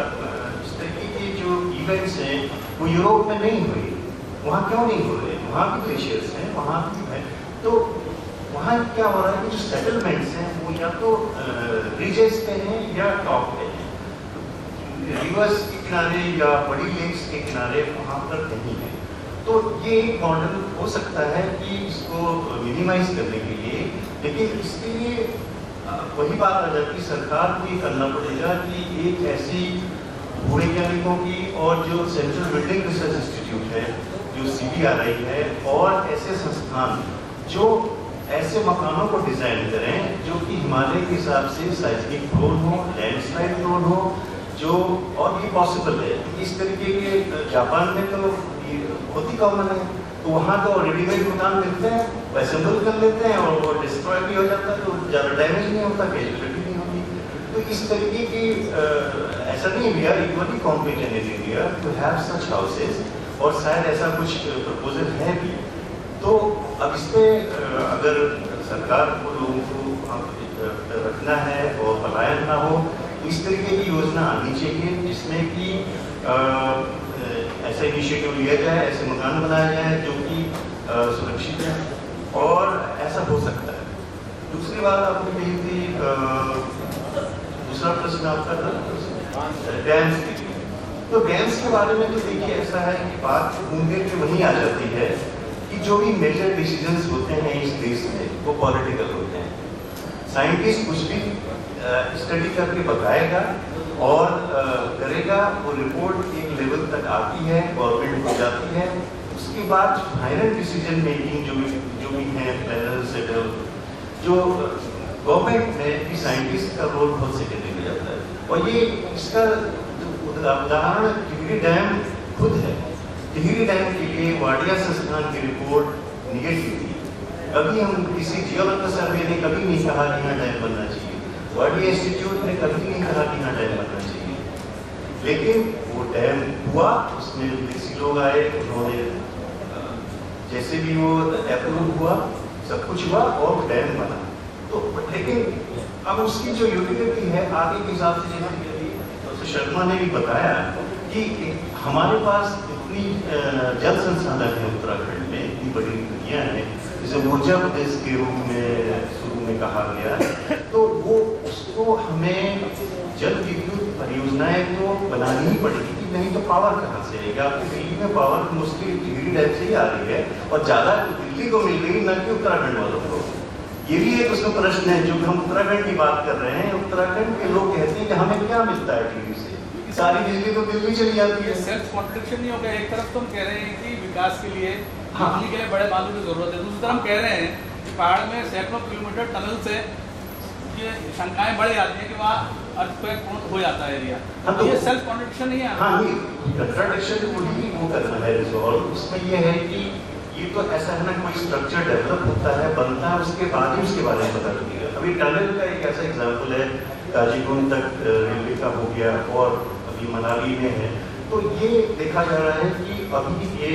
इस तरीके की जो इवेंट्स हैं वो यूरोप में नहीं हुई। वहाँ क्यों नहीं हो रहे? वहाँ भी ग्लेशियर्स हैं, वहाँ भी है, तो वहाँ क्या हो रहा है कि जो सेटलमेंट्स हैं वो या तो रिजेस पे हैं या टॉप पे हैं, रिवर्स के किनारे या बड़ी लेक्स के किनारे वहाँ पर नहीं है। तो ये एक मॉडल हो सकता है कि इसको मिनिमाइज करने के लिए, लेकिन इसके लिए वही बात आ जाती है, सरकार को ये करना पड़ेगा कि एक ऐसी भूवैज्ञानिकों की और जो सेंट्रल बिल्डिंग रिसर्च इंस्टीट्यूट है, जो CBRI है, और ऐसे संस्थान जो ऐसे मकानों को डिजाइन करें जो कि हिमालय के हिसाब से साइस्मिक प्रोन हो, लैंडस्लाइड प्रोन हो, जो और भी पॉसिबल है। इस तरीके के जापान में तो बहुत ही कॉमन है, तो वहाँ तो रेडीमेड मकान मिलते हैं, वो असेंबल कर लेते हैं और वो डिस्ट्रॉय भी हो जाता है, तो ज़्यादा डैमेज नहीं होता, कैजुअलिटी नहीं होती। तो इस तरीके की ऐसा नहीं, we are equally competent in India to have such houses, और शायद ऐसा कुछ प्रपोजल है भी। तो अब इस पर अगर सरकार को लोगों को रखना है और पलायन ना हो, तो इस तरीके की योजना आनी चाहिए जिसमें कि ऐसा इनिशिएटिव लिया जाए, ऐसे मकान बनाया जाए जो कि सुरक्षित है, और ऐसा हो सकता है। दूसरी बात आपने कही थी, दूसरा प्रश्न आपका था डैम्स की। तो डैम्स के बारे में तो देखिए ऐसा है कि बात घूम फिर के वहीं आ जाती है कि जो भी मेजर डिसीजंस होते हैं इस देश में वो पॉलिटिकल होते हैं। साइंटिस्ट कुछ भी स्टडी करके बताएगा और करेगा, वो रिपोर्ट एक लेवल तक आती है, गवर्नमेंट हो जाती है, उसके बाद फाइनल डिसीजन मेकिंग जो भी है पैनल से जो गवर्नमेंट में भी साइंटिस्ट का रोल बहुत सेकेंडरी हो जाता है। और ये इसका उदाहरण टिहरी डैम खुद है। टिहरी डैम के लिए वाडिया संस्थान की रिपोर्ट निगेटिव थी। कभी हम किसी जियोलॉजिकल सर्वे ने कभी नहीं कहा कि यहाँ डैम बनना चाहिए, वाडिया इंस्टीट्यूट ने कभी नहीं कहा कि यहाँ डैम बनना चाहिए, लेकिन वो डैम हुआ, उसमें विदेशी लोग आए, उन्होंने जैसे भी वो अप्रूव हुआ, सब कुछ हुआ और डैम बना। तो लेकिन अब उसकी जो यूटिलिटी है आगे के हिसाब से, जैसे शर्मा ने भी बताया कि हमारे पास इतनी जल संसाधन है उत्तराखंड में, इतनी बड़ी दुनिया है, जैसे ऊर्जा प्रदेश के रूप में शुरू में कहा गया, तो वो उसको हमें जल विद्युत परियोजनाएं तो बनानी ही पड़ेगी, कि नहीं तो पावर कहाँ से आएगा। आपकी दिल्ली में पावर मोस्टली टिहरी डैम से ही आ रही है और ज़्यादा दिल्ली को मिल रही, न कि उत्तराखंड वालों को। ये भी एक उसमें प्रश्न है, जो हम उत्तराखंड की बात कर रहे हैं, उत्तराखंड के लोग कहते हैं कि हमें क्या मिलता है टिहरी से, सारी बिजली तो दिल्ली चली जाती है। सेल्फ कॉन्ट्रडिक्शन नहीं होगा। एक तरफ तो हम कह रहे हैं कि विकास के लिए हाँ, बिजली के लिए बड़े बांधों की जरूरत है, दूसरी तरफ हम कह रहे हैं कि पहाड़ में सैकड़ों किलोमीटर टनल से ये शंकाएं बढ़ जाती हैं कि वहाँ अर्थक्वेक हो जाता है एरिया। हाँ, तो ये सेल्फ कॉन्ट्रडिक्शन नहीं है। हाँ, ये कंट्राडिक्शन वो करना है रिजॉल्व। उसमें ये है कि ये तो ऐसा है ना, कोई स्ट्रक्चर डेवलप होता है, बनता है, उसके बाद ही उसके बारे में पता लगेगा। अभी टनल का एक ऐसा एग्जाम्पल है, काजीकुंड तक रेलवे का हो गया और अभी मनाली में है, तो ये देखा जा रहा है कि अभी ये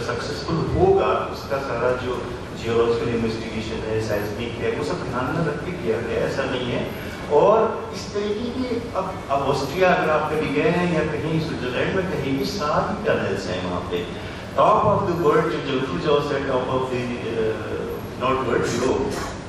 सक्सेसफुल होगा। उसका सारा जो जियोलॉजिकल इन्वेस्टिगेशन है, साइंटिफिक है, वो सब ध्यान में रख के किया गया, ऐसा नहीं है। और इस तरीके की अब ऑस्ट्रिया अगर आप कभी गए हैं या कहीं स्विट्जरलैंड में कहीं भी, सारी टनल्स हैं वहाँ पे, टॉप ऑफ द वर्ल्ड, जो जिंगफुजोस है, top of the not world below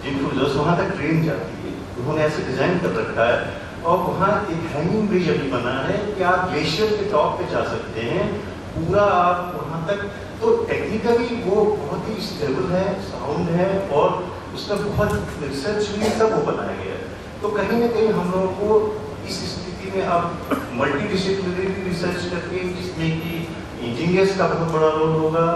Jungfraujoch, वहाँ तक ट्रेन जाती है, उन्होंने ऐसे डिजाइन कर रखा है। और वहाँ एक हैंगिंग ब्रिज अभी बना है कि आप ग्लेशियर के टॉप पे जा सकते हैं, पूरा आप वहाँ तक। तो टेक्निकली वो बहुत ही स्टेबल है, साउंड है, और उसमें बहुत रिसर्च हुई, तब वो बनाया गया है। तो कहीं ना कहीं हम लोगों को इस स्थिति में अब मल्टी डिसिप्लिनरी रिसर्च करके, जिसमें कि इंजीनियर्स का बहुत बड़ा रोल होगा,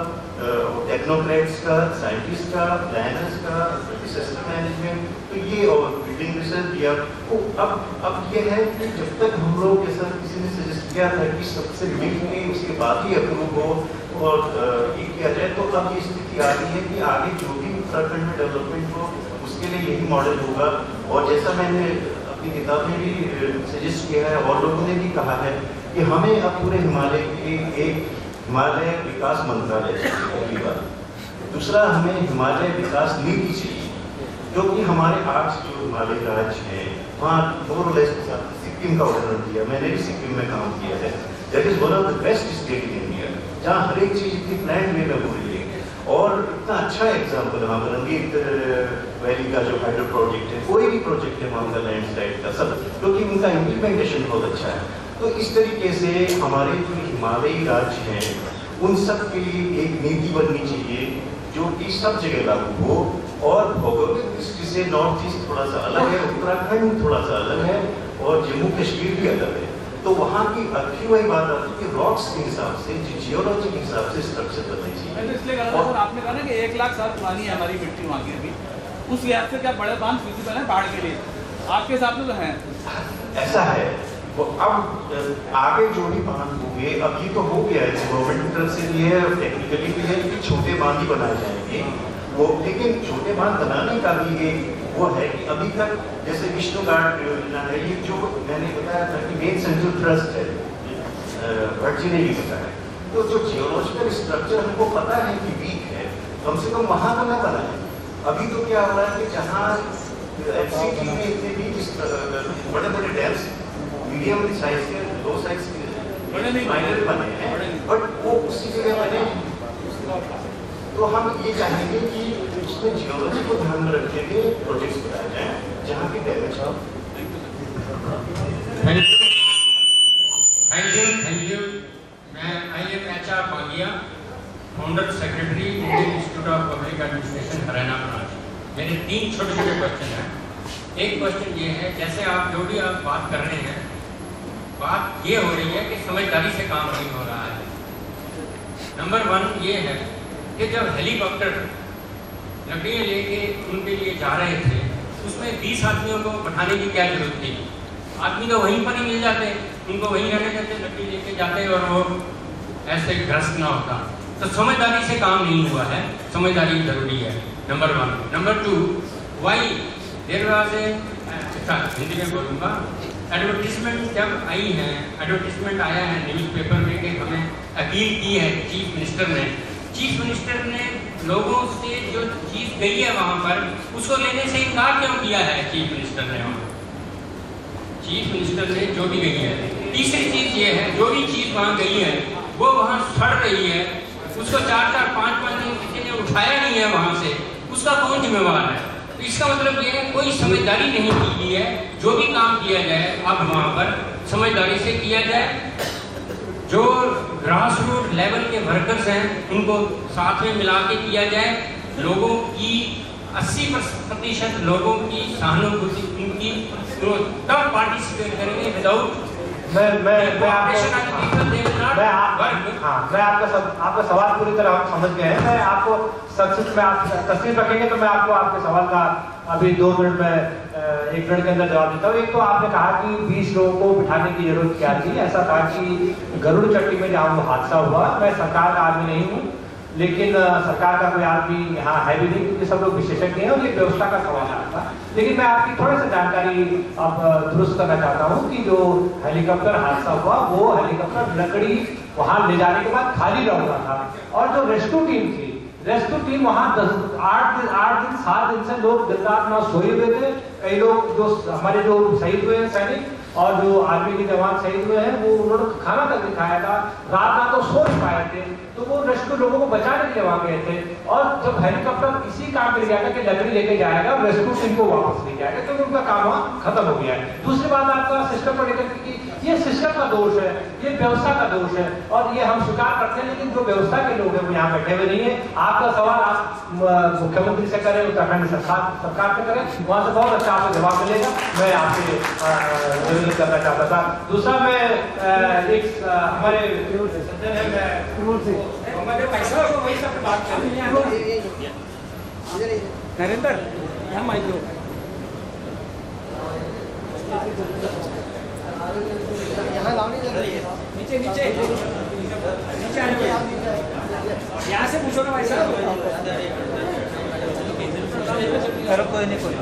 टेक्नोक्रेट्स का, साइंटिस्ट का, प्लानर्स का, डिजास्टर मैनेजमेंट, तो ये और बिल्डिंग रिसर्च दिया। तो अब ये है कि जब तक हम लोग, जैसा किसी ने सजेस्ट किया था कि सबसे मिल के उसके बाद ही अप्रूव हो और ये किया जाए, तो अब ये स्थिति आ रही है कि आगे जो भी उत्तराखंड में डेवलपमेंट हो उसके लिए यही मॉडल होगा। और जैसा मैंने अपनी किताब में भी सजेस्ट किया है और लोगों ने भी कहा है कि हमें अब पूरे हिमालय के एक हिमालय विकास मंत्रालय चाहिए, पहली बात। दूसरा, हमें हिमालय विकास नीति चाहिए, क्योंकि हमारे आज जो हिमालय राज्य है वहाँ मोरलेस के साथ सिक्किम का उदाहरण दिया, मैंने भी सिक्किम में काम किया है। That is one of the best state in India, जहाँ हर एक चीज इतनी प्लान वे में हो रही है। और इतना अच्छा एग्जाम्पल वहाँ पर रंगीत वैली का जो हाइड्रो प्रोजेक्ट है, कोई भी प्रोजेक्ट है वहाँ का लैंडस्लाइड का, सब, क्योंकि उनका इम्प्लीमेंटेशन बहुत अच्छा है। तो इस तरीके से हमारे जो हिमालयी राज्य हैं उन सब के लिए एक नीति बननी चाहिए जो कि सब जगह लागू हो। और भौगोलिक दृष्टि से नॉर्थ ईस्ट थोड़ा सा अलग है, उत्तराखंड थोड़ा सा अलग है, और जम्मू कश्मीर भी अलग है। तो वहाँ की अच्छी वही बात आती है कि रॉक्स के हिसाब से, जियोलॉजी के हिसाब से स्ट्रक्चर बनना चाहिए। इसलिए आपने कहा ना कि 1 लाख साल पुरानी है हमारी मिट्टी वहाँ की, अभी उस लिहाज से क्या बड़े बांध फिजिबल है पहाड़ के लिए? आपके हिसाब से तो है ऐसा है। तो अब आगे जो भी बांध होंगे, अब ये तो हो गया है, गवर्नमेंट की तरफ से भी है, टेक्निकली भी है कि छोटे बांध ही बनाए जाएंगे वो। लेकिन छोटे बांध बनाने का भी एक वो है कि अभी तक जैसे विष्णु घाट योजना है, ये जो मैंने बताया था कि मेन सेंट्रल ट्रस्ट है, भट्ट जी ने भी बताया, तो जो जियोलॉजिकल स्ट्रक्चर हमको पता है कि वीक है, कम से कम वहाँ तो न बनाए। अभी तो क्या हो रहा है कि जहाँ एफसीटी में इतने वीक बड़े बड़े डैम्स मीडियम साइज के, लो साइज के माइनर बने हैं, बट वो उसी जगह बने। तो हम ये चाहेंगे कि उसमें जियोलॉजी को ध्यान में रखते हुए प्रोजेक्ट्स बनाए जाएं जहाँ की डैमेज हो। Thank you. तीन छोटे छोटे क्वेश्चन हैं। एक क्वेश्चन ये है, जैसे आप जो भी आप बात कर रहे हैं, बात ये हो रही है कि समझदारी से काम नहीं हो रहा है। नंबर 1 ये है कि जब हेलीकॉप्टर लकड़ियाँ लेके उनके लिए जा रहे थे, उसमें 20 आदमियों को बैठाने की क्या जरूरत थी? आदमी तो वहीं पर ही मिल जाते, उनको वहीं रहने देते, लकड़ी लेके जाते और वो ऐसे ग्रस्त ना होता। तो समझदारी से काम नहीं हुआ है, समझदारी जरूरी है, number 1। Number 2, why there was Hindi में बोलूँगा, एडवर्टीजमेंट जब आई है, एडवर्टीजमेंट आया है न्यूज़पेपर में कि हमें अपील की है चीफ मिनिस्टर ने लोगों से जो चीज़ गई है वहाँ पर, उसको लेने से इनकार क्यों किया है चीफ मिनिस्टर ने? वहाँ चीफ मिनिस्टर ने जो भी गई है। तीसरी चीज़ ये है, जो भी चीज़ वहाँ गई है वो वहाँ सड़ रही है, उसको 4-4, 5-5 दिन किसी ने उठाया नहीं है वहाँ से, उसका कौन जिम्मेवार है? तो इसका मतलब ये है कोई समझदारी नहीं की गई है। जो भी काम किया जाए अब वहाँ पर समझदारी से किया जाए। जो ग्रास रूट लेवल के वर्कर्स हैं उनको साथ में मिला के किया जाए। लोगों की 80% लोगों की सहानुभूति उनकी तब पार्टिसिपेट करेंगे विदाउट आपका सवाल पूरी तरह हम समझ गए हैं। मैं आपको संक्षिप्त में आप तस्वीर रखेंगे तो मैं आपको आपके सवाल का अभी 2 मिनट में 1 मिनट के अंदर जवाब देता हूँ। एक तो आपने कहा कि 20 लोगों को बिठाने की जरूरत क्या थी। ऐसा था कि गरुड़ चट्टी में जहाँ वो हादसा हुआ, मैं सरकार का आदमी नहीं हूँ, लेकिन सरकार का कोई आदमी यहाँ है भी नहीं क्योंकि सब लोग विशेषज्ञ हैं और ये व्यवस्था का सवाल आता। लेकिन मैं आपकी थोड़ी सी जानकारी अब दुरुस्त करना चाहता हूँ कि जो हेलीकॉप्टर हादसा हुआ वो हेलीकॉप्टर लकड़ी वहाँ ले जाने के बाद खाली रह हुआ था और जो रेस्क्यू टीम वहाँ 8 दिन 7 दिन से लोग दिन रात ना सोए हुए थे। कई लोग जो हमारे जो शहीद हुए हैं सैनिक और जो आर्मी के जवान शहीद हुए हैं वो उन्होंने खाना तक नहीं खाया था, रात तो सो नहीं पाए थे, तो वो रेस्क्यू लोगों को बचाने के लिए वहाँ गए थे। और जब हेलीकॉप्टर इसी काम के लिए गया था कि लकड़ी लेके जाएगा, रेस्क्यू टीम को वापस ले जाएगा, तो उनका काम वहाँ खत्म हो गया है। दूसरी बात आपका सिस्टम को लेकर कि ये सिस्टम का दोष है, ये व्यवस्था का दोष है और ये हम स्वीकार करते हैं, लेकिन जो व्यवस्था के लोग हैं वो यहाँ बैठे हुए नहीं है। आपका सवाल आप मुख्यमंत्री से करें, उत्तराखंड सरकार से करें, वहाँ से बहुत अच्छा आपको जवाब मिलेगा। मैं आपसे निवेदन करना चाहता था। दूसरा मैं एक हमारे सज्जन है, नरेंद्र यहाँ माइक दो। यहाँ नीचे नीचे यहाँ से पूछो ना भाई साहब। करो कोई नहीं कोई।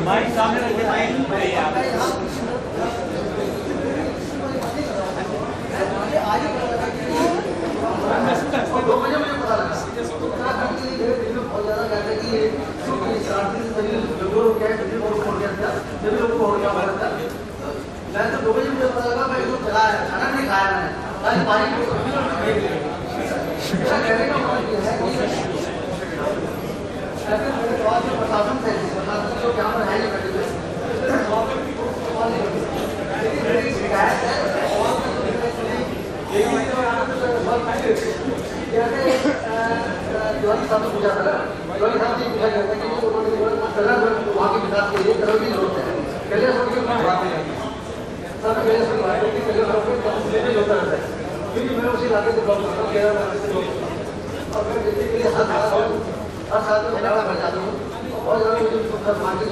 माइक सामने रखिए, दो बजे मुझे पता लगा उत्तराखंड के लिए बहुत ज्यादा कहते हैं कि सभी लोगों को हो गया था। मैं तो 2 बजे मुझे पता लगा, मैं इसको चला है, खाना नहीं खाया मैंने, पानी कहने का मतलब ये है कि प्रशासन से जो यहाँ पर है मेरी शिकायत है तिवारी साहब से पूछा था, तिवारी साहब से पूछा गया था कि वहाँ के विकास के लिए करोड़ की जरूरत है। कैलियर रोड की बात नहीं है सर, कैलियर रोड की बात है कि कैलियर रोड में कम होता रहता है, क्योंकि मैं उसी इलाके से ब्लॉक करता हूँ, और मैं देखने के लिए हर साल में बढ़ जाता हूँ और ज़्यादा मुझे मार्केट